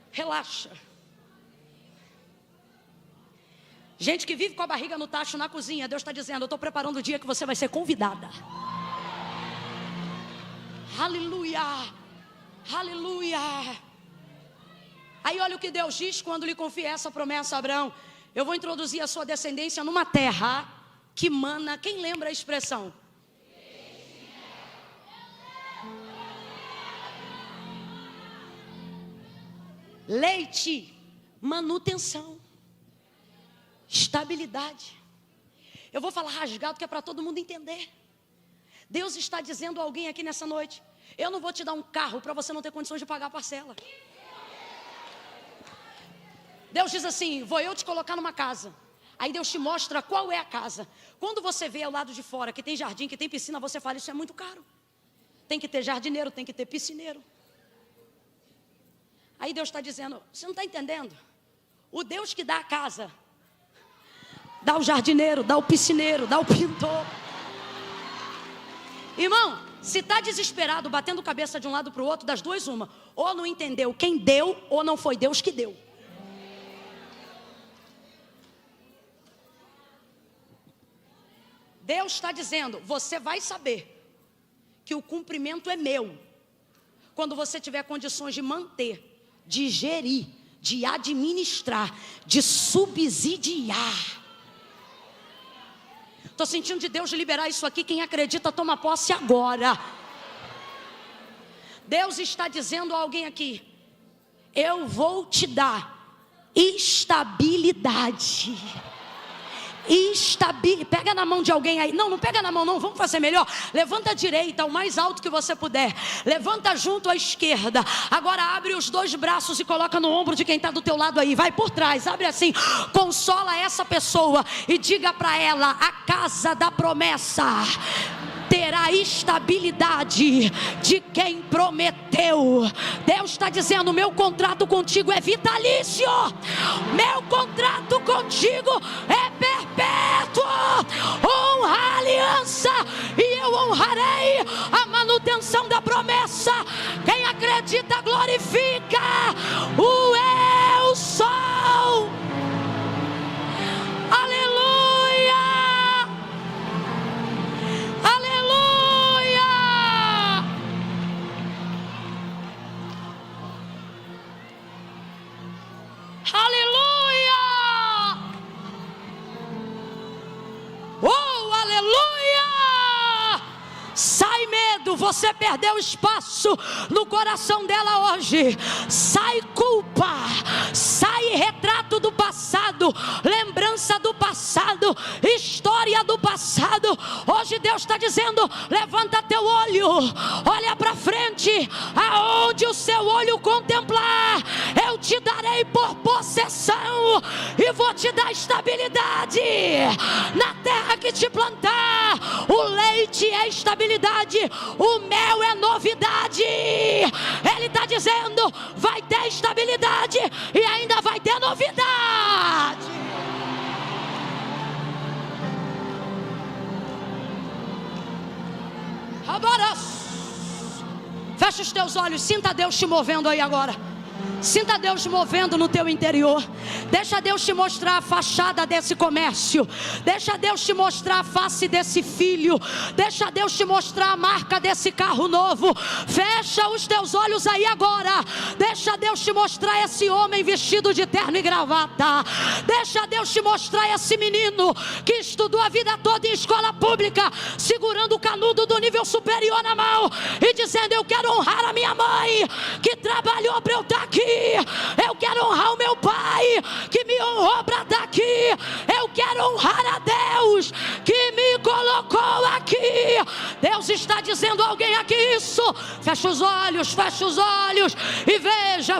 relaxa. Gente que vive com a barriga no tacho na cozinha, Deus está dizendo, eu estou preparando o dia que você vai ser convidada. Aleluia, aleluia. Aí olha o que Deus diz quando lhe confia essa promessa a Abraão. Eu vou introduzir a sua descendência numa terra que mana, quem lembra a expressão? Leite, manutenção, estabilidade. Eu vou falar rasgado que é para todo mundo entender. Deus está dizendo a alguém aqui nessa noite, eu não vou te dar um carro para você não ter condições de pagar a parcela. Deus diz assim, vou eu te colocar numa casa. Aí Deus te mostra qual é a casa. Quando você vê ao lado de fora que tem jardim, que tem piscina, você fala, isso é muito caro. Tem que ter jardineiro, tem que ter piscineiro. Aí Deus está dizendo, você não está entendendo? O Deus que dá a casa, dá o jardineiro, dá o piscineiro, dá o pintor. Irmão, se está desesperado, batendo cabeça de um lado para o outro, das duas uma. Ou não entendeu quem deu, ou não foi Deus que deu. Deus está dizendo, você vai saber que o cumprimento é meu quando você tiver condições de manter, de gerir, de administrar, de subsidiar. Estou sentindo de Deus liberar isso aqui. Quem acredita, toma posse agora. Deus está dizendo a alguém aqui: eu vou te dar estabilidade. Pega na mão de alguém aí. Não pega na mão não, vamos fazer melhor. Levanta a direita, o mais alto que você puder. Levanta junto à esquerda. Agora abre os dois braços e coloca no ombro de quem está do teu lado aí. Vai por trás, abre assim. Consola essa pessoa e diga para ela: a casa da promessa terá estabilidade de quem prometeu. Deus está dizendo: meu contrato contigo é vitalício, meu contrato contigo é perpétuo. Honra a aliança e eu honrarei a manutenção da promessa. Quem acredita glorifica o eu sou. Aleluia, aleluia. Aleluia! Oh, aleluia! Sai medo, você perdeu espaço no coração dela hoje. Sai culpa, sai retrato do passado, lembrança do passado, história do passado. Hoje Deus está dizendo: levanta teu olho, olha para frente, aonde o seu olho contemplar, eu te darei por possessão e vou te dar estabilidade. Na terra que te plantar, o leite é estabilidade, o mel é novidade. Ele está dizendo: vai ter estabilidade e ainda vai ter novidade. Agora, fecha os teus olhos, sinta Deus te movendo aí agora. Sinta Deus movendo no teu interior. Deixa Deus te mostrar a fachada desse comércio. Deixa Deus te mostrar a face desse filho. Deixa Deus te mostrar a marca desse carro novo. Fecha os teus olhos aí agora. Deixa Deus te mostrar esse homem vestido de terno e gravata. Deixa Deus te mostrar esse menino que estudou a vida toda em escola pública, segurando o canudo do nível superior na mão e dizendo: eu quero honrar a minha mãe que trabalhou para eu estar aqui. Eu quero honrar o meu pai que me honrou para estar aqui. Eu quero honrar a Deus que me colocou aqui. Deus está dizendo a alguém aqui isso. Fecha os olhos e veja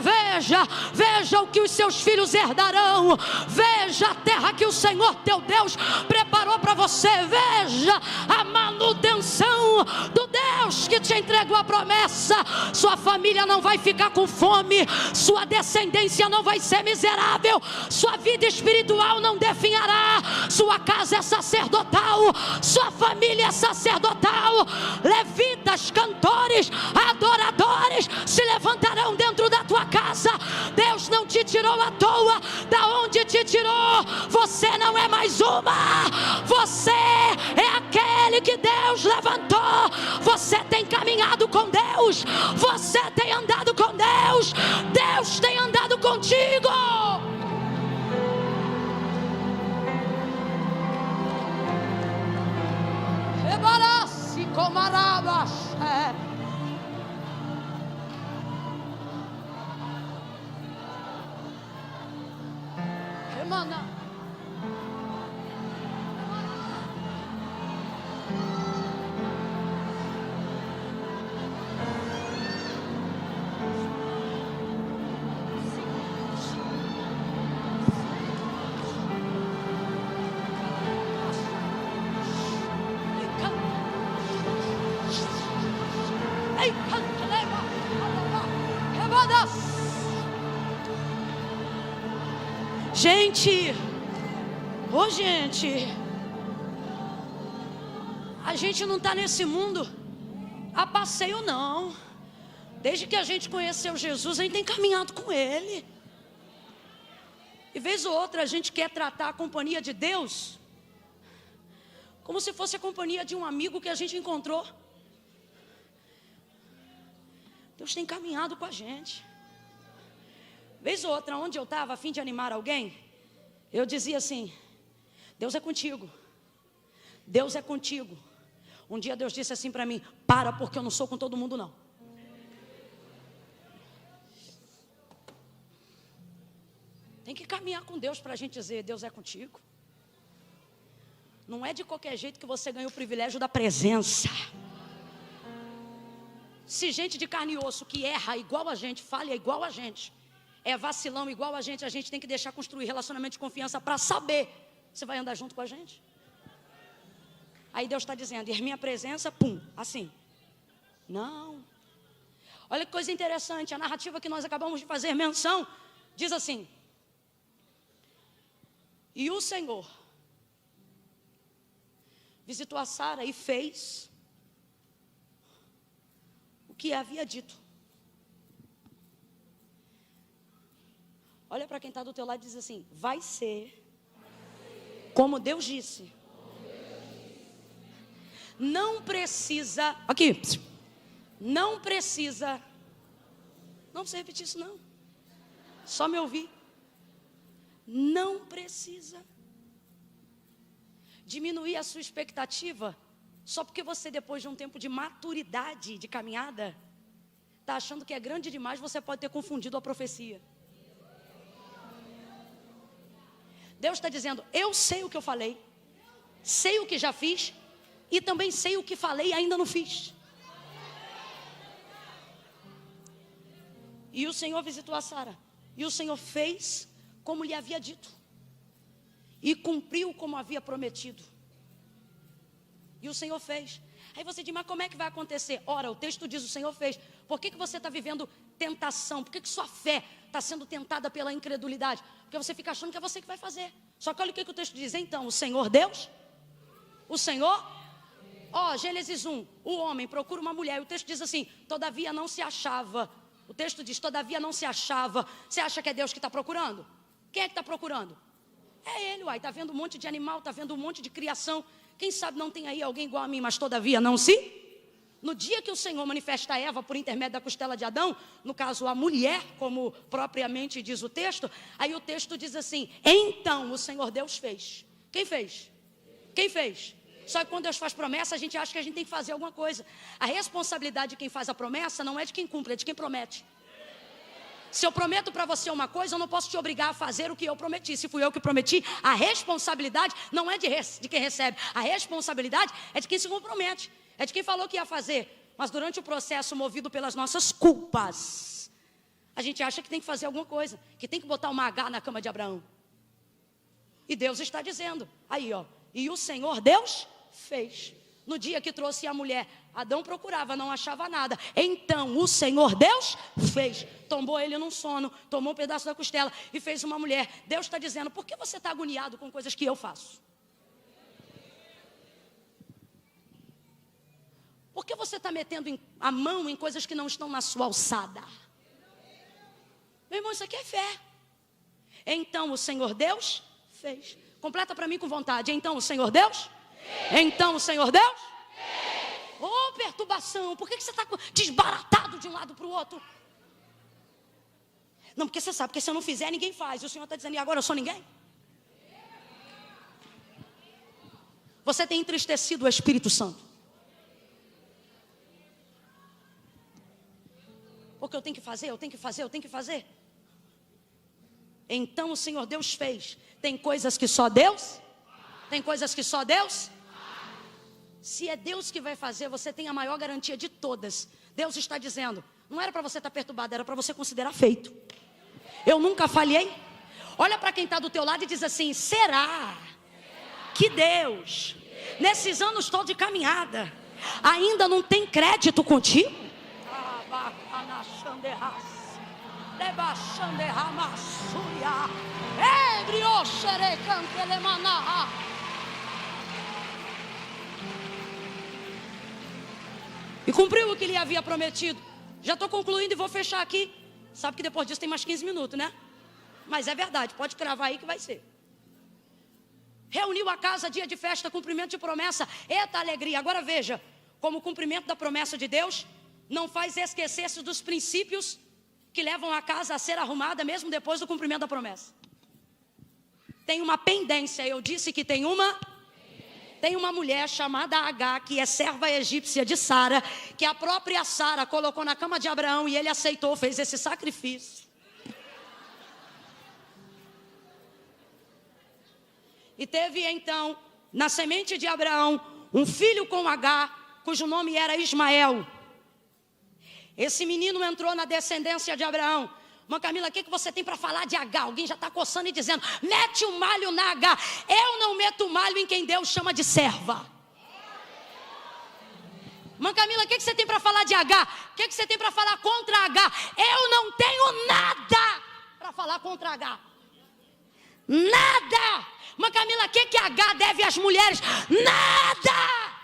o que os seus filhos herdarão. Veja a terra que o Senhor teu Deus preparou para você. Veja a manutenção do Deus que te entregou a promessa. Sua família não vai ficar com fome, sua descendência não vai ser miserável, sua vida espiritual não definhará, sua casa é sacerdotal, sua família é sacerdotal. Levitas, cantores, adoradores se levantarão dentro da tua casa. Deus não te tirou à toa. Da onde te tirou, você não é mais uma, você é aquele que Deus levantou. Você tem caminhado com Deus, você tem andado com Deus, Deus tem andado contigo. Ebarassi comarabas. Emana. Gente, a gente não está nesse mundo a passeio não. Desde que a gente conheceu Jesus, a gente tem caminhado com Ele. E vez ou outra a gente quer tratar a companhia de Deus como se fosse a companhia de um amigo que a gente encontrou. Deus tem caminhado com a gente. Vez ou outra, onde eu estava, a fim de animar alguém, eu dizia assim: Deus é contigo, Deus é contigo. Um dia Deus disse assim para mim: para, porque eu não sou com todo mundo não. Tem que caminhar com Deus para a gente dizer: Deus é contigo. Não é de qualquer jeito que você ganha o privilégio da presença. Se gente de carne e osso que erra igual a gente, falha igual a gente, é vacilão igual a gente tem que deixar construir relacionamento de confiança para saber se vai andar junto com a gente. Aí Deus está dizendo: e minha presença, pum, assim. Não. Olha que coisa interessante, a narrativa que nós acabamos de fazer menção, diz assim: e o Senhor visitou a Sara e fez o que havia dito. Olha para quem está do teu lado e diz assim: vai ser como Deus disse. Não precisa, aqui, não precisa, não precisa repetir isso não, só me ouvir. Não precisa diminuir a sua expectativa só porque você, depois de um tempo de maturidade, de caminhada, está achando que é grande demais. Você pode ter confundido a profecia. Deus está dizendo: eu sei o que eu falei, sei o que já fiz, e também sei o que falei e ainda não fiz. E o Senhor visitou a Sara, e o Senhor fez como lhe havia dito, e cumpriu como havia prometido. E o Senhor fez. Aí você diz: mas como é que vai acontecer? Ora, o texto diz: o Senhor fez. Por que você está vivendo tentação? Por que sua fé está sendo tentada pela incredulidade? Porque você fica achando que é você que vai fazer. Só que olha o que o texto diz. Então, o Senhor Deus, o Senhor, Gênesis 1, o homem procura uma mulher, e o texto diz assim: todavia não se achava. O texto diz: todavia não se achava. Você acha que é Deus que está procurando? Quem é que está procurando? É Ele, uai. Está vendo um monte de animal, está vendo um monte de criação. Quem sabe não tem aí alguém igual a mim, mas todavia não se... No dia que o Senhor manifesta a Eva por intermédio da costela de Adão, no caso a mulher, como propriamente diz o texto, aí o texto diz assim: então o Senhor Deus fez. Quem fez? Quem fez? Só que quando Deus faz promessa, a gente acha que a gente tem que fazer alguma coisa. A responsabilidade de quem faz a promessa não é de quem cumpre, é de quem promete. Se eu prometo para você uma coisa, eu não posso te obrigar a fazer o que eu prometi. Se fui eu que prometi, a responsabilidade não é de quem recebe. A responsabilidade é de quem se compromete. É de quem falou que ia fazer. Mas durante o processo, movido pelas nossas culpas, a gente acha que tem que fazer alguma coisa, que tem que botar uma H na cama de Abraão. E Deus está dizendo, aí e o Senhor Deus fez. No dia que trouxe a mulher, Adão procurava, não achava nada. Então o Senhor Deus fez. Tombou ele num sono, tomou um pedaço da costela e fez uma mulher. Deus está dizendo: por que você está agoniado com coisas que eu faço? Por que você está metendo a mão em coisas que não estão na sua alçada? Meu irmão, isso aqui é fé. Então o Senhor Deus fez. Completa para mim com vontade. Então o Senhor Deus? Então o Senhor Deus? Ô, perturbação, por que você está desbaratado de um lado para o outro? Não, porque você sabe, porque se eu não fizer, ninguém faz. E o Senhor está dizendo: e agora eu sou ninguém? Você tem entristecido o Espírito Santo. Porque eu tenho que fazer, eu tenho que fazer, eu tenho que fazer. Então o Senhor Deus fez. Tem coisas que só Deus? Tem coisas que só Deus? Se é Deus que vai fazer, você tem a maior garantia de todas. Deus está dizendo: não era para você estar perturbado, era para você considerar feito. Eu nunca falhei. Olha para quem está do teu lado e diz assim: será que Deus, nesses anos todos de caminhada, ainda não tem crédito contigo? E cumpriu o que lhe havia prometido. Já estou concluindo e vou fechar aqui. Sabe que depois disso tem mais 15 minutos, né? Mas é verdade, pode cravar aí que vai ser. reuniu a casa, dia de festa, cumprimento de promessa. Eita alegria. Agora veja, como cumprimento da promessa de Deus, não faz esquecer-se dos princípios que levam a casa a ser arrumada, mesmo depois do cumprimento da promessa. Tem uma pendência, eu disse que tem uma mulher chamada Agá, que é serva egípcia de Sara, que a própria Sara colocou na cama de Abraão e ele aceitou, fez esse sacrifício. E teve então, na semente de Abraão, um filho com Agá, cujo nome era Ismael. Esse menino entrou na descendência de Abraão. Irmã Camila, o que você tem para falar de Agá? Alguém já está coçando e dizendo, mete o malho na Agá. Eu não meto malho em quem Deus chama de serva. Irmã Camila, o que você tem para falar de Agá? O que você tem para falar contra Agá? Eu não tenho nada para falar contra Agá. Nada. Irmã Camila, o que Agá deve às mulheres? Nada.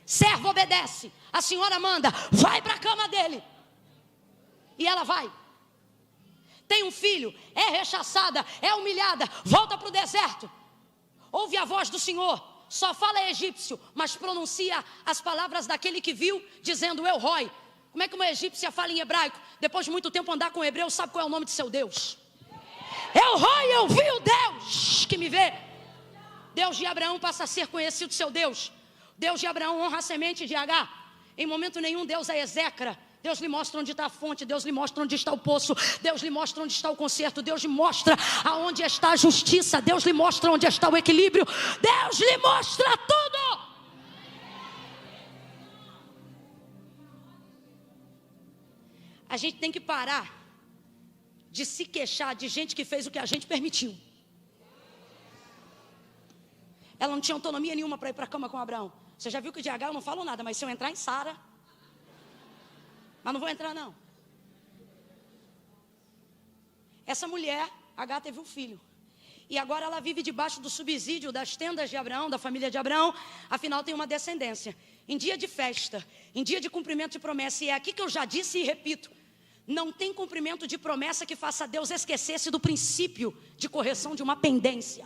Servo obedece. A senhora manda, vai para a cama dele. E ela vai. Tem um filho, é rechaçada, é humilhada, volta para o deserto. Ouve a voz do Senhor, só fala egípcio, mas pronuncia as palavras daquele que viu, dizendo El Roi. Como é que uma egípcia fala em hebraico? Depois de muito tempo andar com o hebreu, sabe qual é o nome de seu Deus? El Roi, eu vi o Deus que me vê. Deus de Abraão passa a ser conhecido seu Deus. Deus de Abraão honra a semente de Agá. Em momento nenhum Deus a execra. Deus lhe mostra onde está a fonte, Deus lhe mostra onde está o poço, Deus lhe mostra onde está o conserto, Deus lhe mostra aonde está a justiça, Deus lhe mostra onde está o equilíbrio, Deus lhe mostra tudo. A gente tem que parar de se queixar de gente que fez o que a gente permitiu. Ela não tinha autonomia nenhuma para ir para a cama com Abraão. Você já viu que de Agá eu não falo nada, mas se eu entrar em Sara... Mas não vou entrar não. Essa mulher, Agá, teve um filho. E agora ela vive debaixo do subsídio das tendas de Abraão, da família de Abraão. Afinal tem uma descendência. Em dia de festa, em dia de cumprimento de promessa. E é aqui que eu já disse e repito. Não tem cumprimento de promessa que faça Deus esquecer-se do princípio de correção de uma pendência.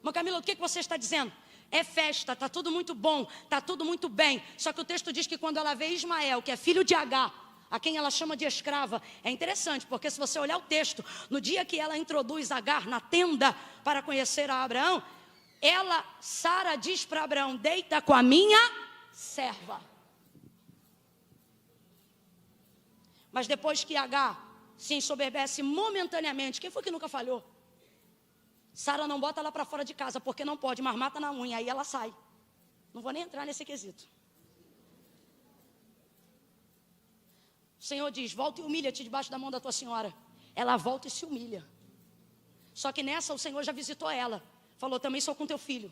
Mas Camila, o que você está dizendo? É festa, está tudo muito bom, está tudo muito bem. Só que o texto diz que quando ela vê Ismael, que é filho de Agá, a quem ela chama de escrava, é interessante, porque se você olhar o texto, no dia que ela introduz Agar na tenda para conhecer a Abraão, Sara diz para Abraão, deita com a minha serva. Mas depois que Agar se ensoberbece momentaneamente, quem foi que nunca falhou? Sara não bota ela para fora de casa, porque não pode, mas mata na unha, aí ela sai. Não vou nem entrar nesse quesito. O Senhor diz, volta e humilha-te debaixo da mão da tua senhora. Ela volta e se humilha. Só que nessa o Senhor já visitou ela. Falou, também sou com teu filho.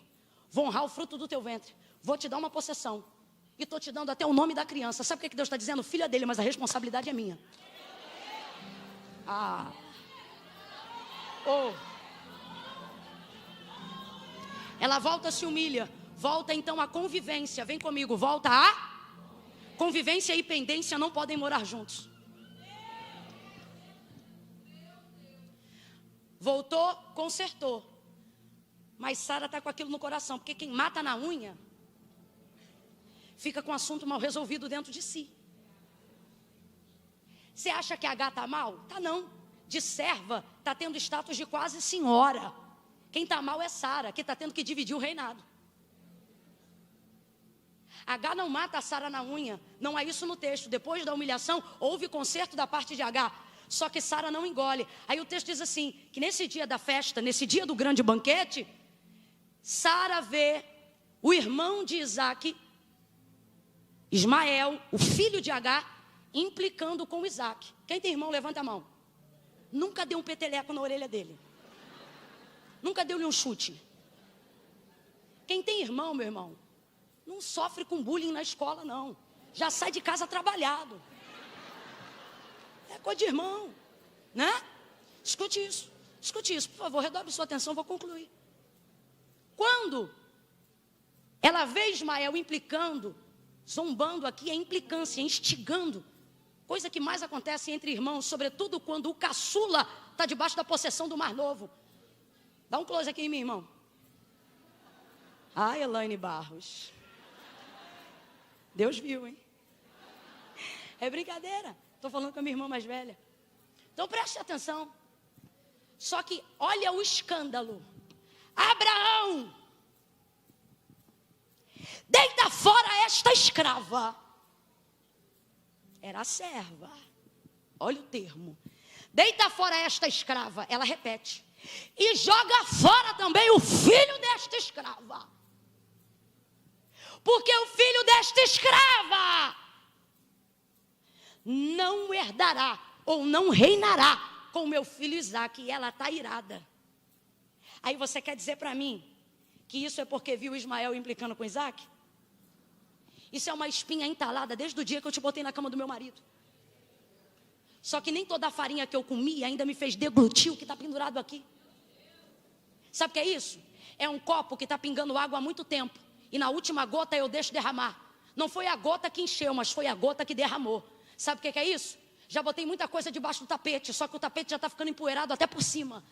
Vou honrar o fruto do teu ventre. Vou te dar uma possessão. E estou te dando até o nome da criança. Sabe o que Deus está dizendo? O filho é dele, mas a responsabilidade é minha. Ela volta, se humilha. Volta então a convivência. Vem comigo, volta a convivência e pendência não podem morar juntos. Voltou, consertou. Mas Sara está com aquilo no coração. Porque quem mata na unha fica com o assunto mal resolvido dentro de si. Você acha que a Agá está mal? Tá não. De serva, está tendo status de quase senhora. Quem está mal é Sara, que está tendo que dividir o reinado. Agá não mata a Sara na unha. Não é isso no texto. Depois da humilhação, houve conserto da parte de Agá. Só que Sara não engole. Aí o texto diz assim, que nesse dia da festa, nesse dia do grande banquete, Sara vê o irmão de Isaac, Ismael, o filho de Agá, implicando com Isaac. Quem tem irmão, levanta a mão. Nunca deu um peteleco na orelha dele. Nunca deu-lhe um chute. Quem tem irmão, meu irmão, não sofre com bullying na escola, não. Já sai de casa trabalhado. É coisa de irmão, né? Escute isso, por favor, redobre sua atenção, vou concluir. Quando ela vê Ismael implicando, zombando aqui, é implicância, instigando. Coisa que mais acontece entre irmãos, sobretudo quando o caçula está debaixo da possessão do mais novo. Dá um close aqui em mim, irmão. Ai, Elaine Barros. Deus viu, hein? É brincadeira. Estou falando com a minha irmã mais velha. Então preste atenção. Só que olha o escândalo. Abraão, deita fora esta escrava. Era a serva. Olha o termo. Deita fora esta escrava. Ela repete. E joga fora também o filho desta escrava. Porque o filho desta escrava não herdará ou não reinará com meu filho Isaque. E ela está irada. Aí você quer dizer para mim que isso é porque viu Ismael implicando com Isaque? Isso é uma espinha entalada desde o dia que eu te botei na cama do meu marido. Só que nem toda a farinha que eu comi ainda me fez deglutir o que está pendurado aqui. Sabe o que é isso? É um copo que está pingando água há muito tempo. E na última gota eu deixo derramar. Não foi a gota que encheu, mas foi a gota que derramou. Sabe o que é isso? Já botei muita coisa debaixo do tapete, só que o tapete já está ficando empoeirado até por cima.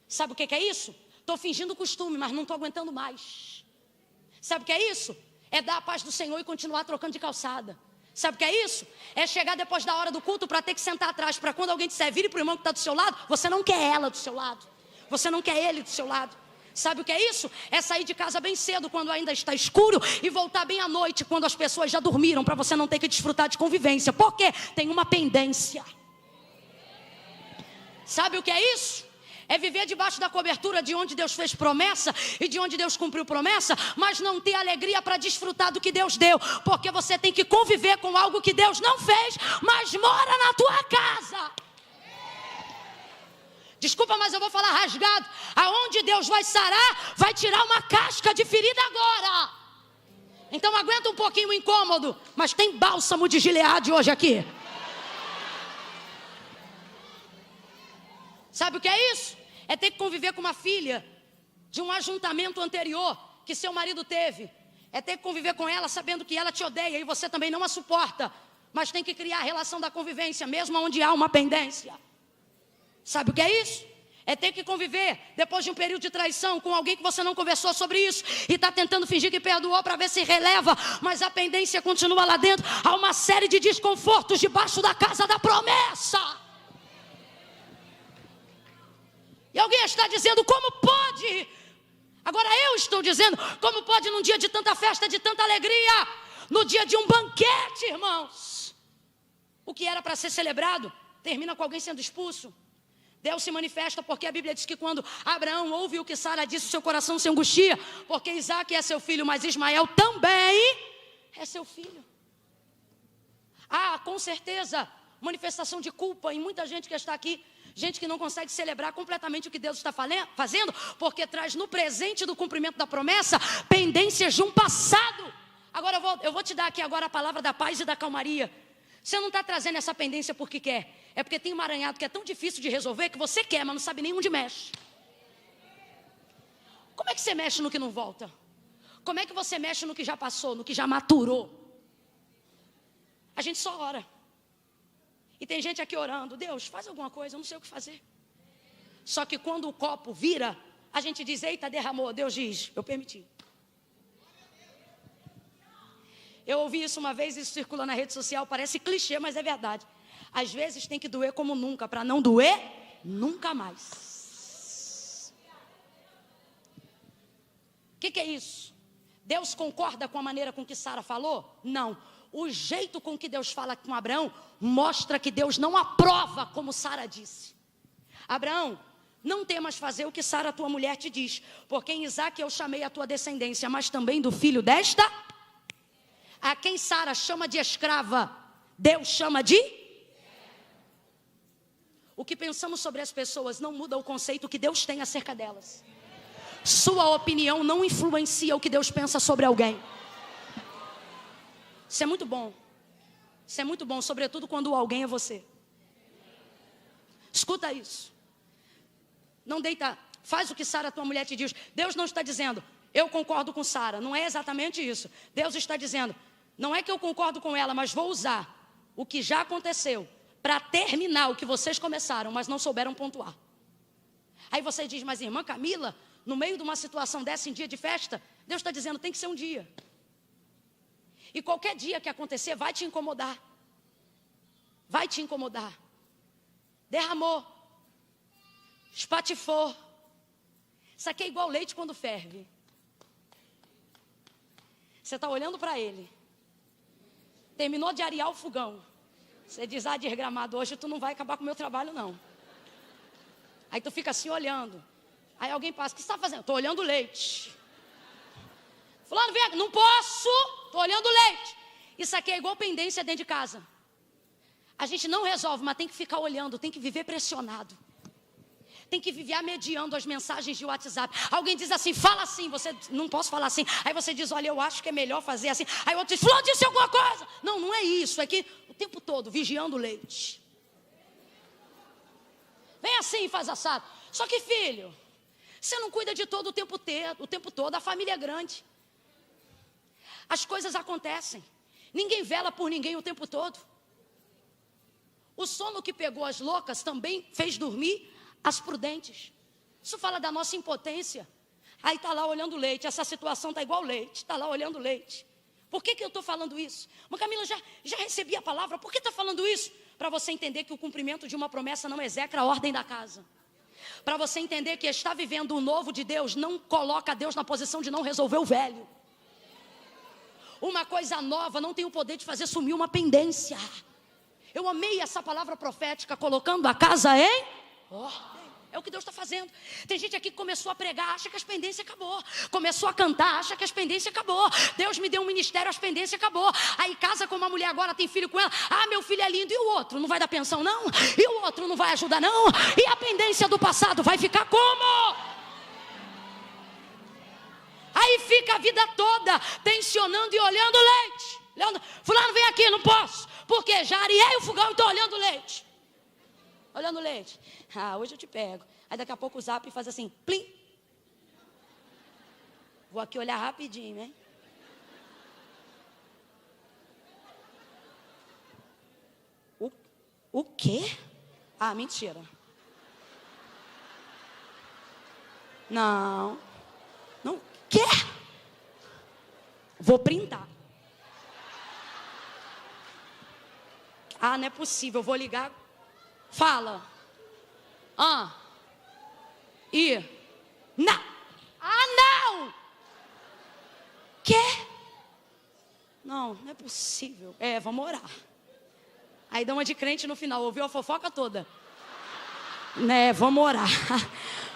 Sabe o que é isso? Estou fingindo costume, mas não estou aguentando mais. Sabe o que é isso? É dar a paz do Senhor e continuar trocando de calçada. Sabe o que é isso? É chegar depois da hora do culto para ter que sentar atrás, para quando alguém disser, vire para o irmão que está do seu lado, você não quer ela do seu lado. Você não quer ele do seu lado. Sabe o que é isso? É sair de casa bem cedo quando ainda está escuro e voltar bem à noite quando as pessoas já dormiram, para você não ter que desfrutar de convivência. Por quê? Tem uma pendência. Sabe o que é isso? É viver debaixo da cobertura de onde Deus fez promessa e de onde Deus cumpriu promessa, mas não ter alegria para desfrutar do que Deus deu, porque você tem que conviver com algo que Deus não fez, mas mora na tua casa. Desculpa, mas eu vou falar rasgado. Aonde Deus vai sarar, vai tirar uma casca de ferida agora. Então aguenta um pouquinho o incômodo, mas tem bálsamo de Gileade hoje aqui. Sabe o que é isso? É ter que conviver com uma filha de um ajuntamento anterior que seu marido teve. É ter que conviver com ela sabendo que ela te odeia e você também não a suporta. Mas tem que criar a relação da convivência, mesmo onde há uma pendência. Sabe o que é isso? É ter que conviver depois de um período de traição com alguém que você não conversou sobre isso e está tentando fingir que perdoou para ver se releva, mas a pendência continua lá dentro. Há uma série de desconfortos debaixo da casa da promessa. E alguém está dizendo, como pode? Agora eu estou dizendo, como pode num dia de tanta festa, de tanta alegria, no dia de um banquete, irmãos? O que era para ser celebrado, termina com alguém sendo expulso. Deus se manifesta porque a Bíblia diz que quando Abraão ouve o que Sara disse, seu coração se angustia, porque Isaque é seu filho, mas Ismael também é seu filho. Com certeza, manifestação de culpa em muita gente que está aqui, gente que não consegue celebrar completamente o que Deus está fazendo, porque traz no presente do cumprimento da promessa, pendências de um passado. Agora eu vou te dar aqui agora a palavra da paz e da calmaria. Você não está trazendo essa pendência porque quer. É porque tem um emaranhado que é tão difícil de resolver que você quer, mas não sabe nem onde mexe. Como é que você mexe no que não volta? Como é que você mexe no que já passou, no que já maturou? A gente só ora. E tem gente aqui orando, Deus, faz alguma coisa, eu não sei o que fazer. Só que quando o copo vira, a gente diz, eita, derramou. Deus diz, eu permiti. Eu ouvi isso uma vez, isso circula na rede social, parece clichê, mas é verdade. Às vezes tem que doer como nunca, para não doer nunca mais. O que é isso? Deus concorda com a maneira com que Sara falou? Não. O jeito com que Deus fala com Abraão mostra que Deus não aprova como Sara disse. Abraão, não temas fazer o que Sara, tua mulher, te diz, porque em Isaque eu chamei a tua descendência, mas também do filho desta... A quem Sara chama de escrava, Deus chama de... O que pensamos sobre as pessoas não muda o conceito que Deus tem acerca delas. Sua opinião não influencia o que Deus pensa sobre alguém. Isso é muito bom. Isso é muito bom, sobretudo quando o alguém é você. Escuta isso. Não deita, faz o que Sara, tua mulher, te diz. Deus não está dizendo, eu concordo com Sara. Não é exatamente isso. Deus está dizendo, não é que eu concordo com ela, mas vou usar o que já aconteceu para terminar o que vocês começaram, mas não souberam pontuar. Aí você diz, mas irmã Camila, no meio de uma situação dessa, em dia de festa, Deus está dizendo, tem que ser um dia. E qualquer dia que acontecer, vai te incomodar. Vai te incomodar. Derramou. Espatifou. Isso aqui é igual leite quando ferve. Você está olhando para ele. Terminou de arear o fogão. Você diz, desgramado, hoje tu não vai acabar com o meu trabalho, não. Aí tu fica assim olhando. Aí alguém passa, o que você está fazendo? Estou olhando o leite. Fulano, vem aqui. Não posso, estou olhando o leite. Isso aqui é igual pendência dentro de casa. A gente não resolve, mas tem que ficar olhando, tem que viver pressionado. Tem que viver mediando as mensagens de WhatsApp. Alguém diz assim, fala assim, você não posso falar assim. Aí você diz, olha, eu acho que é melhor fazer assim. Aí o outro diz, fulano disse alguma coisa. Não, não é isso, é que o tempo todo, vigiando o leite. Vem assim e faz assado. Só que filho, você não cuida de todo o tempo todo, a família é grande. As coisas acontecem. Ninguém vela por ninguém o tempo todo. O sono que pegou as loucas também fez dormir as prudentes. Isso fala da nossa impotência. Aí está lá olhando leite. Essa situação está igual leite. Está lá olhando leite. Por que eu estou falando isso? Mas Camila, já recebi a palavra. Por que está falando isso? Para você entender que o cumprimento de uma promessa não execra a ordem da casa. Para você entender que estar vivendo o novo de Deus não coloca Deus na posição de não resolver o velho. Uma coisa nova não tem o poder de fazer sumir uma pendência. Eu amei essa palavra profética, colocando a casa em ordem. É o que Deus está fazendo. Tem gente aqui que começou a pregar, acha que as pendências acabou. Começou a cantar, acha que as pendências acabou. Deus me deu um ministério, as pendências acabou. Aí casa com uma mulher agora, tem filho com ela. Meu filho é lindo. E o outro? Não vai dar pensão não? E o outro não vai ajudar não? E a pendência do passado vai ficar como? Aí fica a vida toda tensionando e olhando leite. Fulano, vem aqui, não posso. Porque já areei o fogão e estou olhando leite. Olhando leite. Hoje eu te pego. Aí daqui a pouco o zap faz assim, plim. Vou aqui olhar rapidinho, né? O quê? Mentira. Não. Não quer? Vou printar. Não é possível, eu vou ligar. Fala. Não. Não. Quê? Não é possível. Vamos orar. Aí dá uma de crente no final, ouviu a fofoca toda. Né, vamos orar.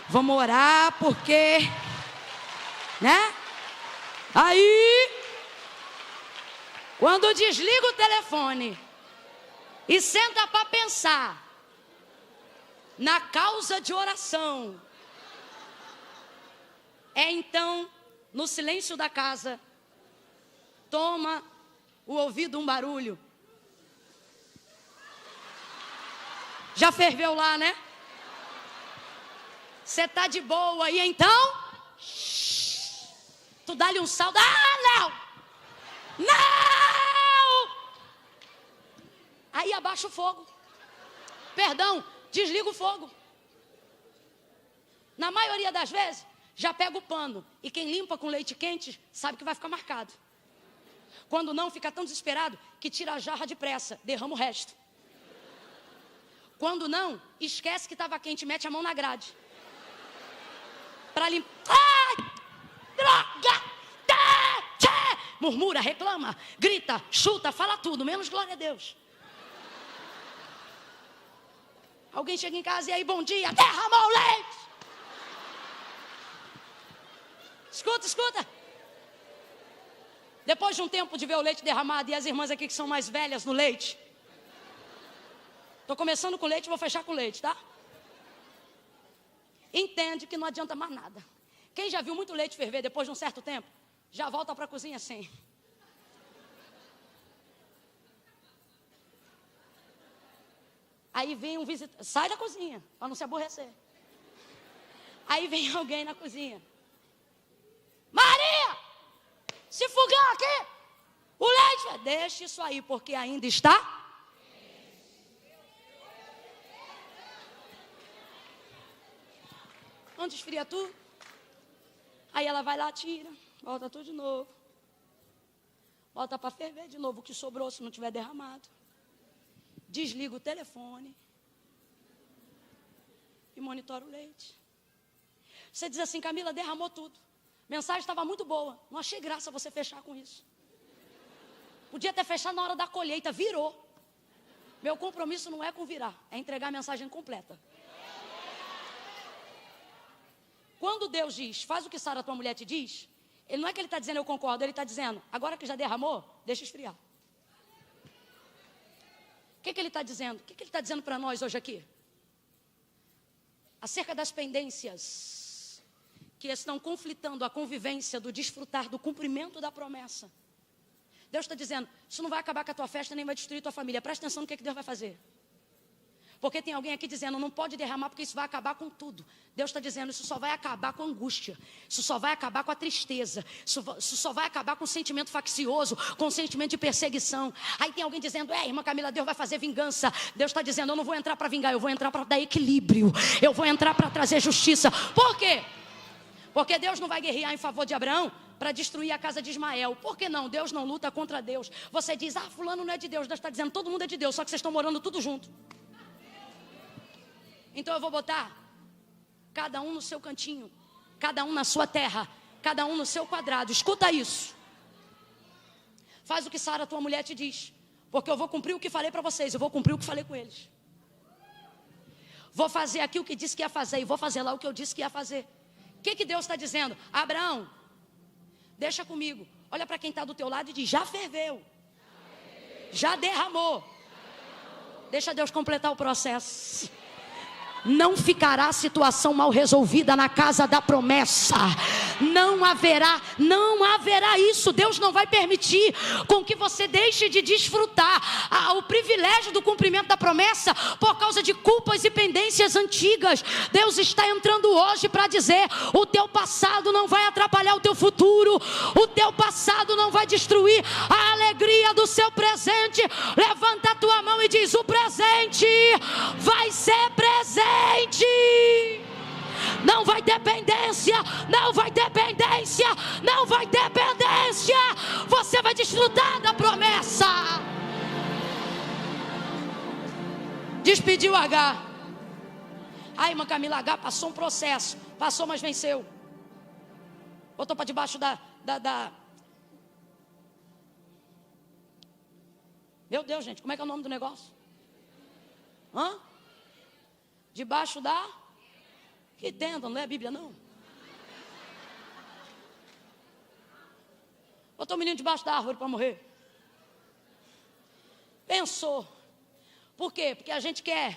Vamos orar porque, né? Aí, quando desliga o telefone e senta para pensar na causa de oração, então, no silêncio da casa, toma o ouvido um barulho. Já ferveu lá, né? Você tá de boa e então tu dá-lhe um salto. Não! Aí abaixa o fogo. Perdão, desliga o fogo. Na maioria das vezes, já pega o pano. E quem limpa com leite quente, sabe que vai ficar marcado. Quando não, fica tão desesperado que tira a jarra depressa, derrama o resto. Quando não, esquece que estava quente, mete a mão na grade. Para limpar. Ai! Droga! Murmura, reclama, grita, chuta, fala tudo, menos glória a Deus. Alguém chega em casa e aí, bom dia, derramou o leite. Escuta. Depois de um tempo de ver o leite derramado, e as irmãs aqui que são mais velhas no leite, estou começando com leite, vou fechar com leite, tá? Entende que não adianta mais nada. Quem já viu muito leite ferver depois de um certo tempo, já volta para a cozinha assim. Aí vem um visitante, sai da cozinha, para não se aborrecer. Aí vem alguém na cozinha. Maria, se fogão aqui, o leite, deixa isso aí, porque ainda está. Onde esfria tudo. Aí ela vai lá, tira, volta tudo de novo. Volta para ferver de novo o que sobrou, se não tiver derramado. Desliga o telefone. E monitora o leite. Você diz assim, Camila, derramou tudo. A mensagem estava muito boa. Não achei graça você fechar com isso. Podia ter fechado na hora da colheita, virou. Meu compromisso não é com virar, é entregar a mensagem completa. Quando Deus diz, faz o que Sara, tua mulher, te diz, ele não é que ele está dizendo eu concordo, ele está dizendo, agora que já derramou, deixa esfriar. O que ele está dizendo? O que ele está dizendo para nós hoje aqui? Acerca das pendências que estão conflitando a convivência do desfrutar do cumprimento da promessa. Deus está dizendo, isso não vai acabar com a tua festa, nem vai destruir tua família. Presta atenção no que Deus vai fazer. Porque tem alguém aqui dizendo, não pode derramar porque isso vai acabar com tudo. Deus está dizendo, isso só vai acabar com a angústia. Isso só vai acabar com a tristeza. Isso só vai acabar com o sentimento faccioso, com o sentimento de perseguição. Aí tem alguém dizendo, irmã Camila, Deus vai fazer vingança. Deus está dizendo, eu não vou entrar para vingar, eu vou entrar para dar equilíbrio. Eu vou entrar para trazer justiça. Por quê? Porque Deus não vai guerrear em favor de Abraão para destruir a casa de Ismael. Por que não? Deus não luta contra Deus. Você diz, fulano não é de Deus. Deus está dizendo, todo mundo é de Deus, só que vocês estão morando tudo junto. Então eu vou botar cada um no seu cantinho, cada um na sua terra, cada um no seu quadrado. Escuta isso. Faz o que Sara, tua mulher, te diz. Porque eu vou cumprir o que falei para vocês, eu vou cumprir o que falei com eles. Vou fazer aqui o que disse que ia fazer e vou fazer lá o que eu disse que ia fazer. O que Deus está dizendo? Abraão, deixa comigo. Olha para quem está do teu lado e diz, já ferveu. Já derramou. Deixa Deus completar o processo. Não ficará situação mal resolvida na casa da promessa. Não haverá isso. Deus não vai permitir com que você deixe de desfrutar o privilégio do cumprimento da promessa por causa de culpas e pendências antigas. Deus está entrando hoje para dizer, o teu passado não vai atrapalhar o teu futuro. O teu passado não vai destruir a alegria do seu presente. Levanta a tua mão e diz, o presente vai ser presente. Não vai dependência, não vai dependência, não vai dependência. Você vai desfrutar da promessa. Despediu H. Ai, irmã Camila, H passou um processo. Passou, mas venceu. Botou para debaixo da... Meu Deus, gente, como é que é o nome do negócio? Debaixo da... Que tenda, não é a Bíblia não. Botou o menino debaixo da árvore para morrer. Pensou. Por quê? Porque a gente quer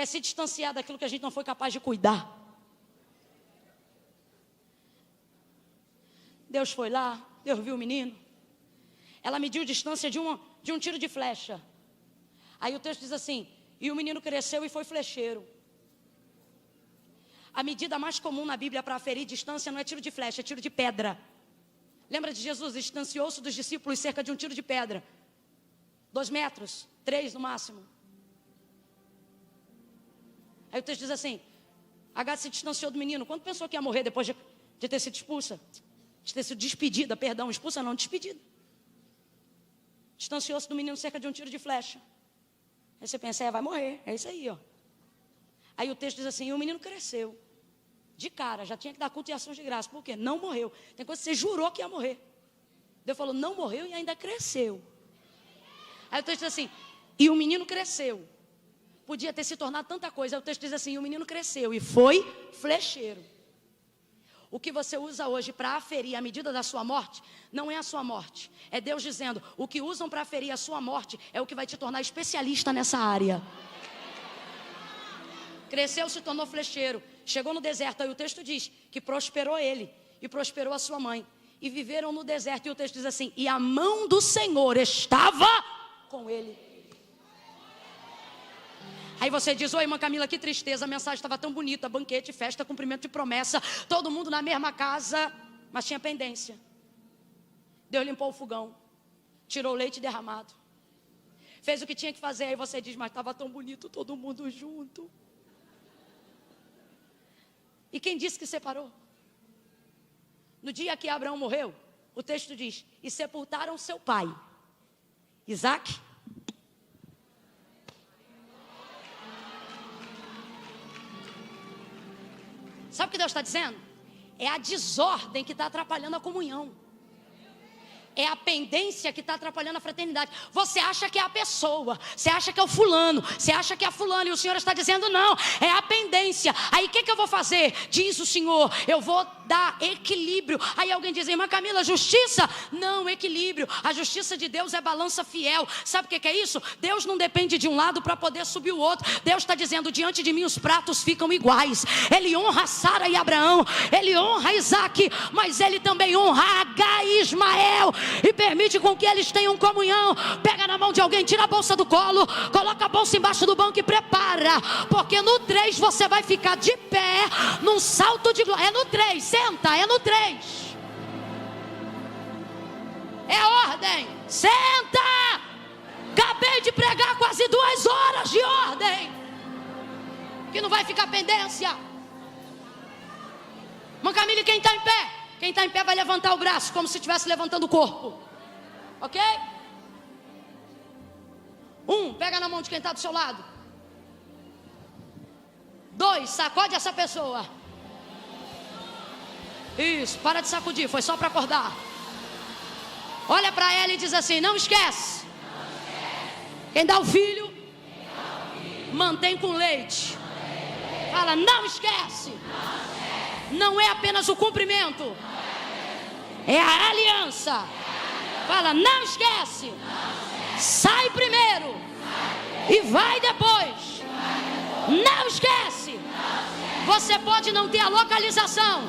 se distanciar daquilo que a gente não foi capaz de cuidar. Deus foi lá, Deus viu o menino. Ela mediu distância de um tiro de flecha. Aí o texto diz assim, e o menino cresceu e foi flecheiro. A medida mais comum na Bíblia para aferir distância não é tiro de flecha, é tiro de pedra. Lembra de Jesus? Distanciou-se dos discípulos cerca de um tiro de pedra. 2 metros, 3 no máximo. Aí o texto diz assim, H se distanciou do menino. Quando pensou que ia morrer depois de ter sido expulsa? De ter sido despedida, perdão, expulsa não, despedida. Distanciou-se do menino cerca de um tiro de flecha. Aí você pensa, vai morrer, é isso aí, ó. Aí o texto diz assim, e o menino cresceu. De cara, já tinha que dar culto e ações de graça. Por quê? Não morreu. Tem coisa que você jurou que ia morrer. Deus falou, não morreu e ainda cresceu. Aí o texto diz assim, e o menino cresceu. Podia ter se tornado tanta coisa. Aí o texto diz assim, e o menino cresceu e foi flecheiro. O que você usa hoje para aferir a medida da sua morte, não é a sua morte. É Deus dizendo, o que usam para aferir a sua morte é o que vai te tornar especialista nessa área. Cresceu, se tornou flecheiro. Chegou no deserto, aí o texto diz que prosperou ele e prosperou a sua mãe. E viveram no deserto, e o texto diz assim, e a mão do Senhor estava com ele. Aí você diz, oi irmã Camila, que tristeza, a mensagem estava tão bonita, banquete, festa, cumprimento de promessa, todo mundo na mesma casa, mas tinha pendência. Deus limpou o fogão, tirou o leite derramado, fez o que tinha que fazer. Aí você diz, mas estava tão bonito, todo mundo junto. E quem disse que separou? No dia que Abraão morreu, o texto diz: e sepultaram seu pai, Isaque. Sabe o que Deus está dizendo? É a desordem que está atrapalhando a comunhão. É a pendência que está atrapalhando a fraternidade. Você acha que é a pessoa, você acha que é o fulano, você acha que é a fulana, e o Senhor está dizendo não, é a pendência. Aí o que eu vou fazer? Diz o Senhor, eu vou dar equilíbrio. Aí alguém diz: irmã Camila, justiça? Não, equilíbrio. A justiça de Deus é balança fiel. Sabe o que é isso? Deus não depende de um lado para poder subir o outro. Deus está dizendo: diante de mim os pratos ficam iguais. Ele honra Sara e Abraão, ele honra Isaque, mas ele também honra Agar e Ismael, e permite com que eles tenham comunhão. Pega na mão de alguém, tira a bolsa do colo, coloca a bolsa embaixo do banco e prepara, porque no 3 você vai ficar de pé num salto de glória. É no 3, senta, é no 3. É ordem, senta. Acabei de pregar quase 2 horas de ordem, que não vai ficar pendência. Irmã Camila, quem está em pé? Quem está em pé vai levantar o braço, como se estivesse levantando o corpo. Ok? 1, pega na mão de quem está do seu lado. 2, sacode essa pessoa. Isso, para de sacudir, foi só para acordar. Olha para ela e diz assim: não esquece. Quem dá o filho, mantém com leite. Fala: não esquece. Não é apenas o cumprimento, é a aliança. Fala: não esquece. Sai primeiro e vai depois. Não esquece. Você pode não ter a localização,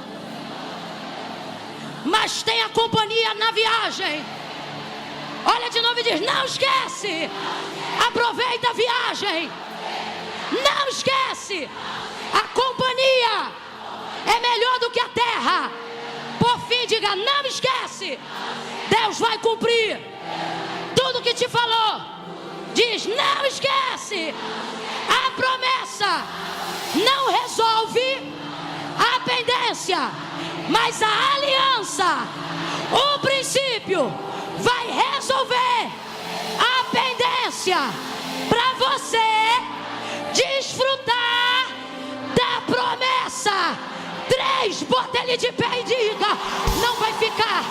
mas tem a companhia na viagem. Olha de novo e diz: não esquece. Aproveita a viagem. Não esquece. A companhia é melhor do que a terra. Por fim, diga: não esquece. Deus vai cumprir tudo que te falou. Diz: não esquece. A promessa não resolve a pendência, mas a aliança, o princípio, vai resolver a pendência para você desfrutar da promessa. 3, bota ele de pé e diga: não vai ficar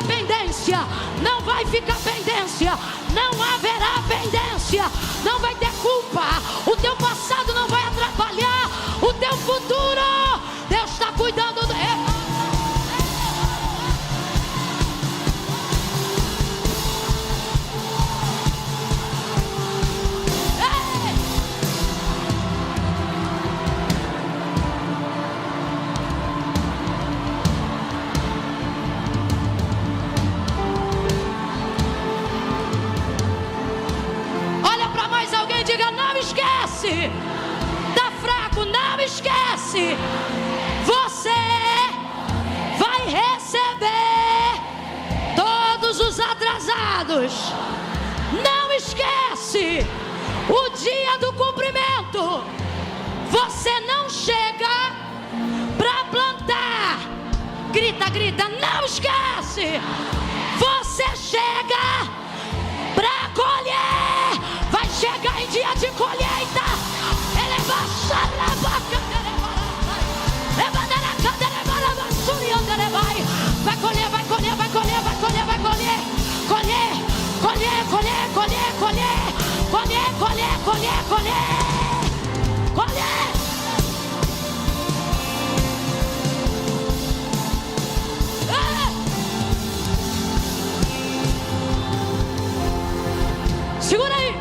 pendência, não vai ficar pendência, não haverá pendência, não vai ter culpa, o teu passado não vai atrapalhar o teu futuro. Deus está cuidando do... Diga: não esquece. Tá fraco, não esquece. Você vai receber todos os atrasados. Não esquece. O dia do cumprimento. Você não chega para plantar. Grita, grita: não esquece. Você chega para colher. Vai chegar em dia de colheita. Ele vai colher, vai colher, vai colher, vai colher, vai colher. Colher, colher, colher, colher, colher. Colher, colher, colher, colher. Colher. Segura aí.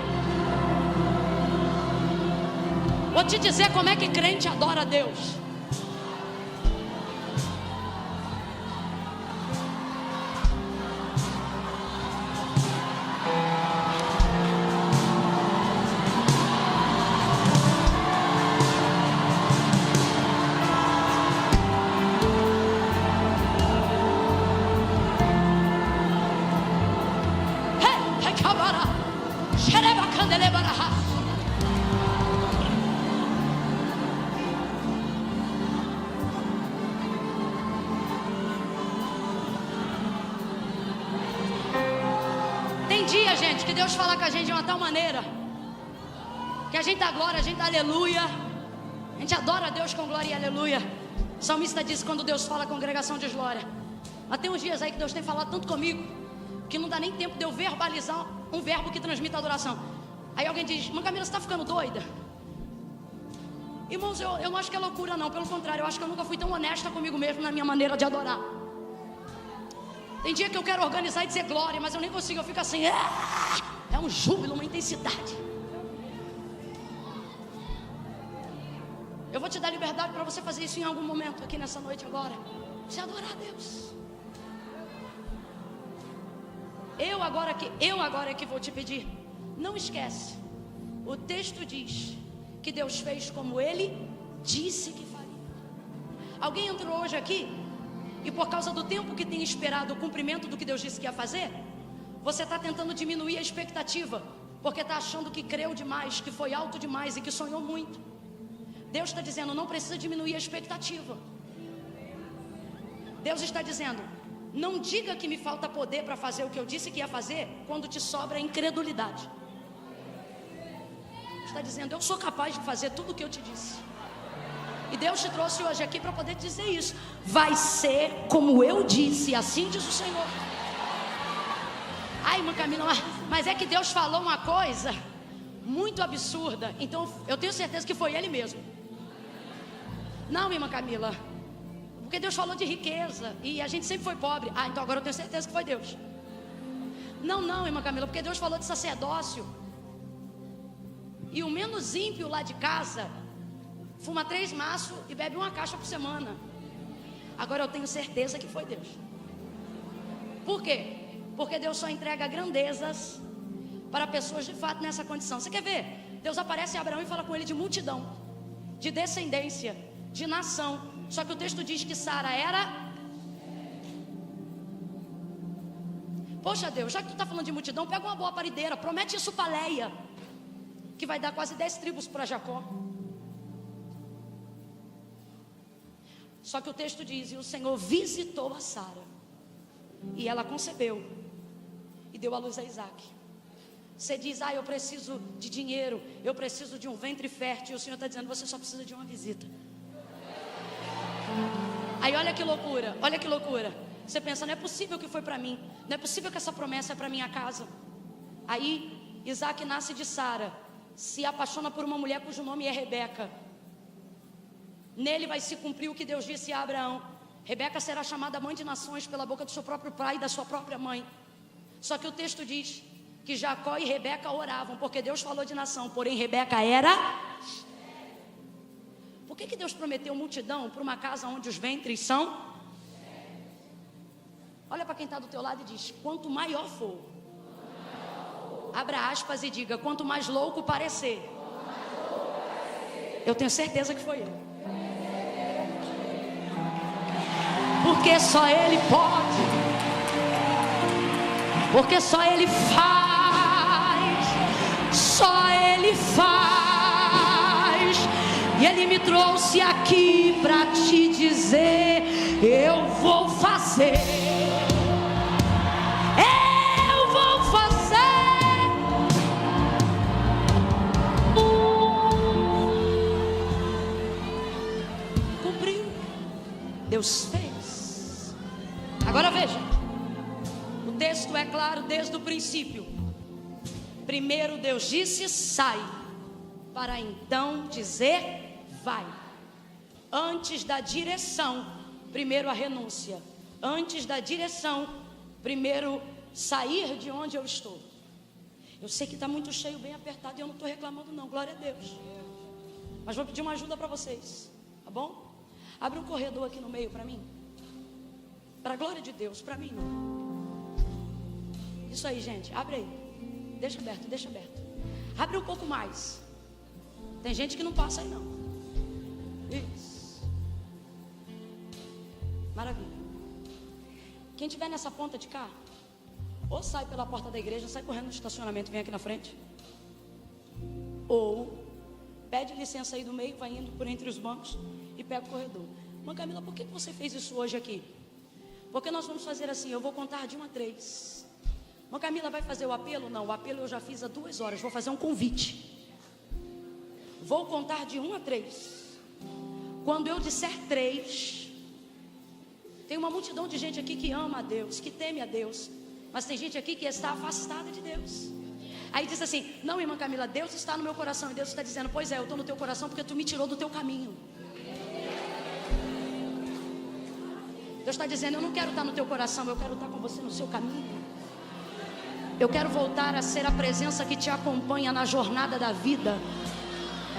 Vou te dizer como é que crente adora a Deus. momentos que Deus fala com a gente de uma tal maneira que a gente dá glória, a gente dá aleluia. A gente adora a Deus com glória e aleluia. O salmista diz: quando Deus fala, a congregação diz glória. Mas tem uns dias aí que Deus tem falado tanto comigo que não dá nem tempo de eu verbalizar um verbo que transmite adoração. Aí alguém diz: Irmã Camila, você está ficando doida? Irmãos, eu não acho que é loucura não. Pelo contrário, eu acho que eu nunca fui tão honesta comigo mesmo na minha maneira de adorar. Tem dia que eu quero organizar e dizer glória, mas eu nem consigo, eu fico assim, é um júbilo, uma intensidade. Eu vou te dar liberdade para você fazer isso em algum momento aqui nessa noite agora. Você adorar a Deus. Eu agora que vou te pedir, não esquece, o texto diz que Deus fez como Ele disse que faria. Alguém entrou hoje aqui e por causa do tempo que tem esperado o cumprimento do que Deus disse que ia fazer, você está tentando diminuir a expectativa, porque está achando que creu demais, que foi alto demais e que sonhou muito. Deus está dizendo: não precisa diminuir a expectativa. Deus está dizendo: não diga que me falta poder para fazer o que eu disse que ia fazer, quando te sobra incredulidade. Está dizendo: eu sou capaz de fazer tudo o que eu te disse. E Deus te trouxe hoje aqui para poder dizer isso. Vai ser como eu disse, assim diz o Senhor. Ai, irmã Camila, mas é que Deus falou uma coisa muito absurda. Então eu tenho certeza que foi Ele mesmo. Não, irmã Camila, porque Deus falou de riqueza e a gente sempre foi pobre. Ah, então agora eu tenho certeza que foi Deus. Não, irmã Camila, porque Deus falou de sacerdócio. E o menos ímpio lá de casa fuma 3 maços e bebe 1 caixa por semana. Agora eu tenho certeza que foi Deus. Por quê? Porque Deus só entrega grandezas para pessoas de fato nessa condição. Você quer ver? Deus aparece em Abraão e fala com ele de multidão, de descendência, de nação. Só que o texto diz que Sara era... Poxa Deus, já que tu está falando de multidão, pega uma boa parideira, promete isso para Leia, que vai dar quase 10 tribos para Jacó. Só que o texto diz: e o Senhor visitou a Sara, e ela concebeu e deu à luz a Isaac. Você diz: eu preciso de dinheiro, eu preciso de um ventre fértil. E o Senhor está dizendo: você só precisa de uma visita. Aí olha que loucura, olha que loucura. Você pensa: não é possível que foi para mim, não é possível que essa promessa é para minha casa. Aí Isaac nasce de Sara, se apaixona por uma mulher cujo nome é Rebeca. Nele vai se cumprir o que Deus disse a Abraão: Rebeca será chamada mãe de nações pela boca do seu próprio pai e da sua própria mãe. Só que o texto diz que Jacó e Rebeca oravam, porque Deus falou de nação, porém Rebeca era... Por que Deus prometeu multidão para uma casa onde os ventres são? Olha para quem está do teu lado e diz: quanto maior for, abra aspas e diga: quanto mais louco parecer. Eu tenho certeza que foi ele. Porque só Ele pode, porque só Ele faz, só Ele faz. E Ele me trouxe aqui para te dizer: eu vou fazer, eu vou fazer. Cumpriu, Deus fez. Agora veja, o texto é claro desde o princípio. Primeiro Deus disse: sai, para então dizer: vai. Antes da direção, primeiro a renúncia. Antes da direção, primeiro sair de onde eu estou. Eu sei que está muito cheio, bem apertado, e eu não estou reclamando não, glória a Deus. Mas vou pedir uma ajuda para vocês, tá bom? Abre um corredor aqui no meio para mim. Para a glória de Deus, para mim não. Isso aí, gente, abre aí. Deixa aberto, deixa aberto. Abre um pouco mais. Tem gente que não passa aí não. Isso. Maravilha. Quem estiver nessa ponta de cá, ou sai pela porta da igreja, sai correndo no estacionamento e vem aqui na frente, ou pede licença aí do meio, vai indo por entre os bancos e pega o corredor. Mãe Camila, por que você fez isso hoje aqui? Porque nós vamos fazer assim: eu vou contar de 1 a 3. Irmã Camila, vai fazer o apelo? Não, o apelo eu já fiz há 2 horas. Vou fazer um convite. Vou contar de 1 a 3. Quando eu disser 3, tem uma multidão de gente aqui que ama a Deus, que teme a Deus, mas tem gente aqui que está afastada de Deus. Aí diz assim: não, irmã Camila, Deus está no meu coração. E Deus está dizendo: pois é, eu estou no teu coração porque tu me tirou do teu caminho. Deus está dizendo: eu não quero estar no teu coração, eu quero estar com você no seu caminho. Eu quero voltar a ser a presença que te acompanha na jornada da vida.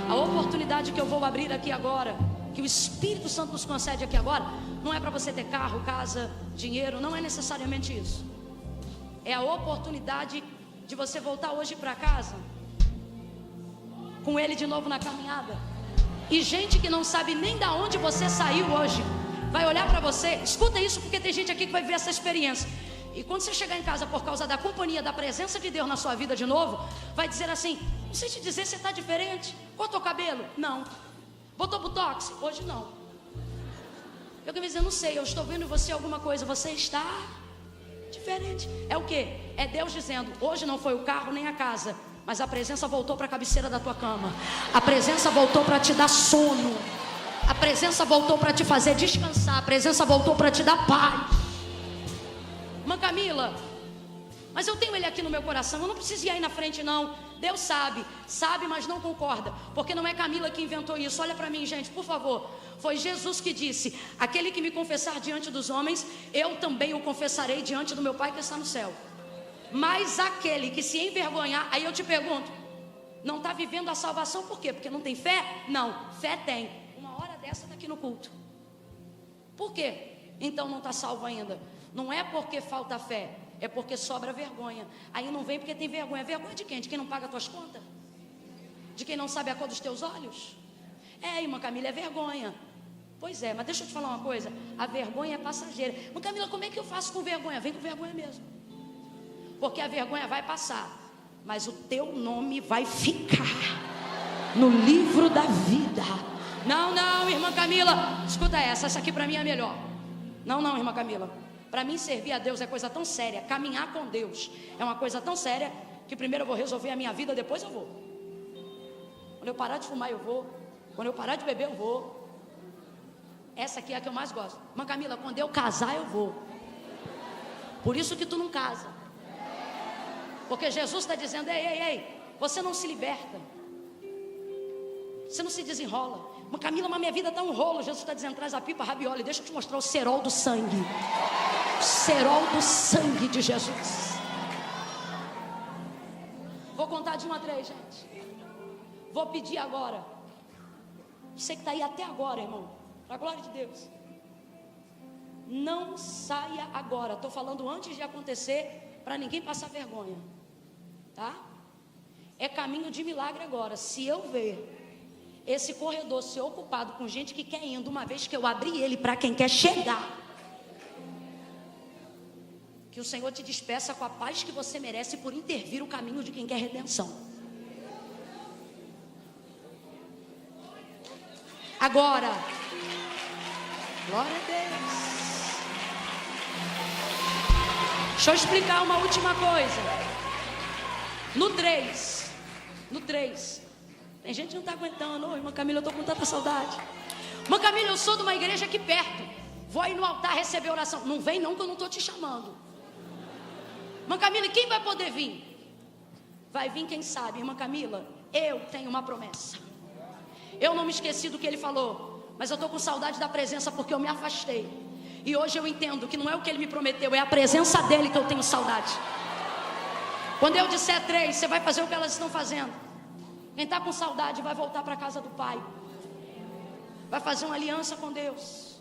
A oportunidade que eu vou abrir aqui agora, que o Espírito Santo nos concede aqui agora, não é para você ter carro, casa, dinheiro, não é necessariamente isso. É a oportunidade de você voltar hoje para casa com Ele de novo na caminhada. E gente que não sabe nem da onde você saiu hoje vai olhar para você. Escuta isso, porque tem gente aqui que vai ver essa experiência. E quando você chegar em casa por causa da companhia, da presença de Deus na sua vida de novo, vai dizer assim: não sei te dizer, você está diferente. Cortou o cabelo? Não. Botou botox? Hoje não. Eu quero dizer, não sei, eu estou vendo em você alguma coisa. Você está diferente. É o que? É Deus dizendo: hoje não foi o carro nem a casa, mas a presença voltou para a cabeceira da tua cama. A presença voltou para te dar sono. A presença voltou para te fazer descansar. A presença voltou para te dar paz. Irmã Camila, mas eu tenho Ele aqui no meu coração, eu não preciso ir aí na frente não. Deus sabe, mas não concorda, porque não é Camila que inventou isso. Olha para mim, gente, por favor. Foi Jesus que disse: aquele que me confessar diante dos homens, eu também o confessarei diante do meu Pai que está no céu. Mas aquele que se envergonhar, aí eu te pergunto, não está vivendo a salvação por quê? Porque não tem fé? Não, fé tem. Uma hora dessa está aqui no culto. Por quê? Então não está salvo ainda. Não é porque falta fé, é porque sobra vergonha. Aí não vem porque tem vergonha. Vergonha de quem? De quem não paga as tuas contas? De quem não sabe a cor dos teus olhos? É, irmã Camila, é vergonha. Pois é, mas deixa eu te falar uma coisa: a vergonha é passageira. Irmã Camila, como é que eu faço com vergonha? Vem com vergonha mesmo. Porque a vergonha vai passar, mas o teu nome vai ficar no livro da vida. Não, irmã Camila, escuta essa aqui para mim é a melhor. Não, irmã Camila, para mim servir a Deus é coisa tão séria. Caminhar com Deus é uma coisa tão séria que primeiro eu vou resolver a minha vida, depois eu vou. Quando eu parar de fumar eu vou. Quando eu parar de beber eu vou. Essa aqui é a que eu mais gosto. Irmã Camila, quando eu casar eu vou. Por isso que tu não casa. Porque Jesus está dizendo: ei, você não se liberta, você não se desenrola. Mas Camila, mas minha vida está um rolo. Jesus está dizendo: traz a pipa, ravioli, deixa eu te mostrar o cerol do sangue. O cerol do sangue de Jesus. Vou contar de 1 a 3, gente. Vou pedir agora. Você que está aí até agora, irmão, para a glória de Deus, não saia agora. Estou falando antes de acontecer, para ninguém passar vergonha, tá? É caminho de milagre agora. Se eu ver esse corredor ser ocupado com gente que quer indo, uma vez que eu abri ele para quem quer chegar, que o Senhor te despeça com a paz que você merece por intervir o caminho de quem quer redenção. Agora, glória a Deus. Deixa eu explicar uma última coisa. No 3, tem gente que não está aguentando. Ô, irmã Camila, eu estou com tanta saudade. Irmã Camila, eu sou de uma igreja aqui perto, vou aí no altar receber oração. Não vem não, que eu não estou te chamando. Irmã Camila, quem vai poder vir? Vai vir quem sabe. Irmã Camila, eu tenho uma promessa. Eu não me esqueci do que ele falou, mas eu estou com saudade da presença porque eu me afastei. E hoje eu entendo que não é o que ele me prometeu, é a presença dele que eu tenho saudade. Quando eu disser 3, você vai fazer o que elas estão fazendo. Quem está com saudade vai voltar para a casa do Pai. Vai fazer uma aliança com Deus.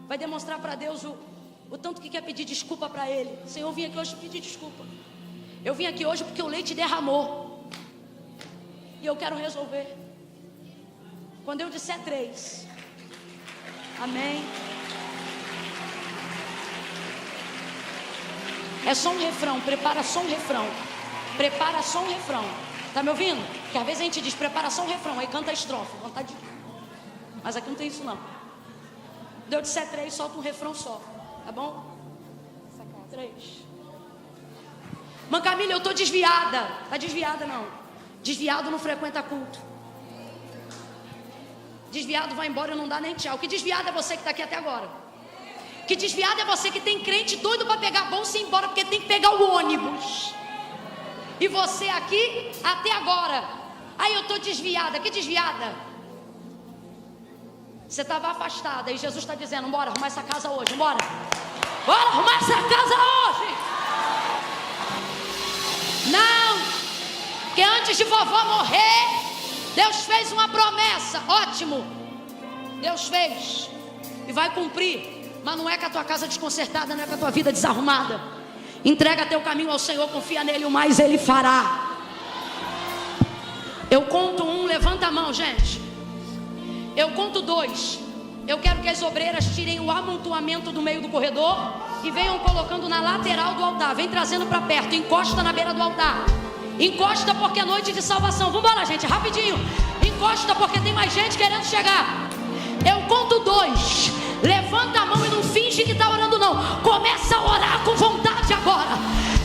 Vai demonstrar para Deus o tanto que quer pedir desculpa para Ele. Senhor, eu vim aqui hoje pedir desculpa. Eu vim aqui hoje porque o leite derramou. E eu quero resolver. Quando eu disser 3. Amém. É só um refrão, prepara só um refrão. Prepara só um refrão. Tá me ouvindo? Que às vezes a gente diz, prepara só um refrão, aí canta a estrofe, vontade de... Mas aqui não tem isso não. Quando eu disser 3, solta um refrão só. Tá bom? 3. Mãe Camila, eu estou desviada. Está desviada não. Desviado não frequenta culto. Desviado vai embora e não dá nem tchau. Que desviado é você que está aqui até agora. Que desviado é você que tem crente doido para pegar a bolsa e ir embora porque tem que pegar o ônibus. E você aqui até agora. Aí eu estou desviada. Que desviada? Você estava afastada e Jesus está dizendo: bora arrumar essa casa hoje, bora. Bora arrumar essa casa hoje. Não, que antes de vovó morrer, Deus fez uma promessa. Ótimo, Deus fez e vai cumprir. Mas não é com a tua casa desconcertada, não é com a tua vida desarrumada. Entrega teu caminho ao Senhor, confia nele, o mais ele fará. Eu conto 1, levanta a mão, gente. Eu conto 2. Eu quero que as obreiras tirem o amontoamento do meio do corredor e venham colocando na lateral do altar. Vem trazendo para perto, encosta na beira do altar. Encosta porque é noite de salvação. Vamos lá, gente, rapidinho. Encosta porque tem mais gente querendo chegar. Eu conto 2. Levanta a mão e não finge que está orando não. Começa a orar com vontade agora.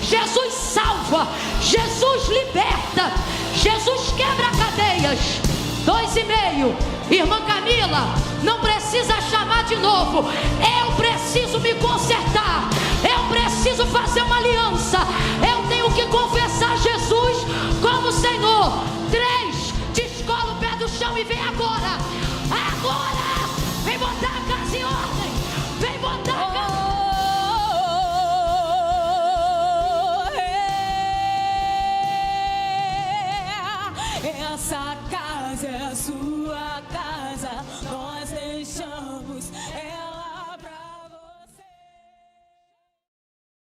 Jesus salva, Jesus liberta, Jesus quebra cadeias. 2,5. Irmã Camila, não precisa chamar de novo. Eu preciso me consertar. Eu preciso fazer uma aliança. Eu tenho que confessar Jesus como Senhor. 3, descola o pé do chão e vem agora. Agora, vem botar a casa em ordem. Vem botar a casa. Essa casa é a sua casa.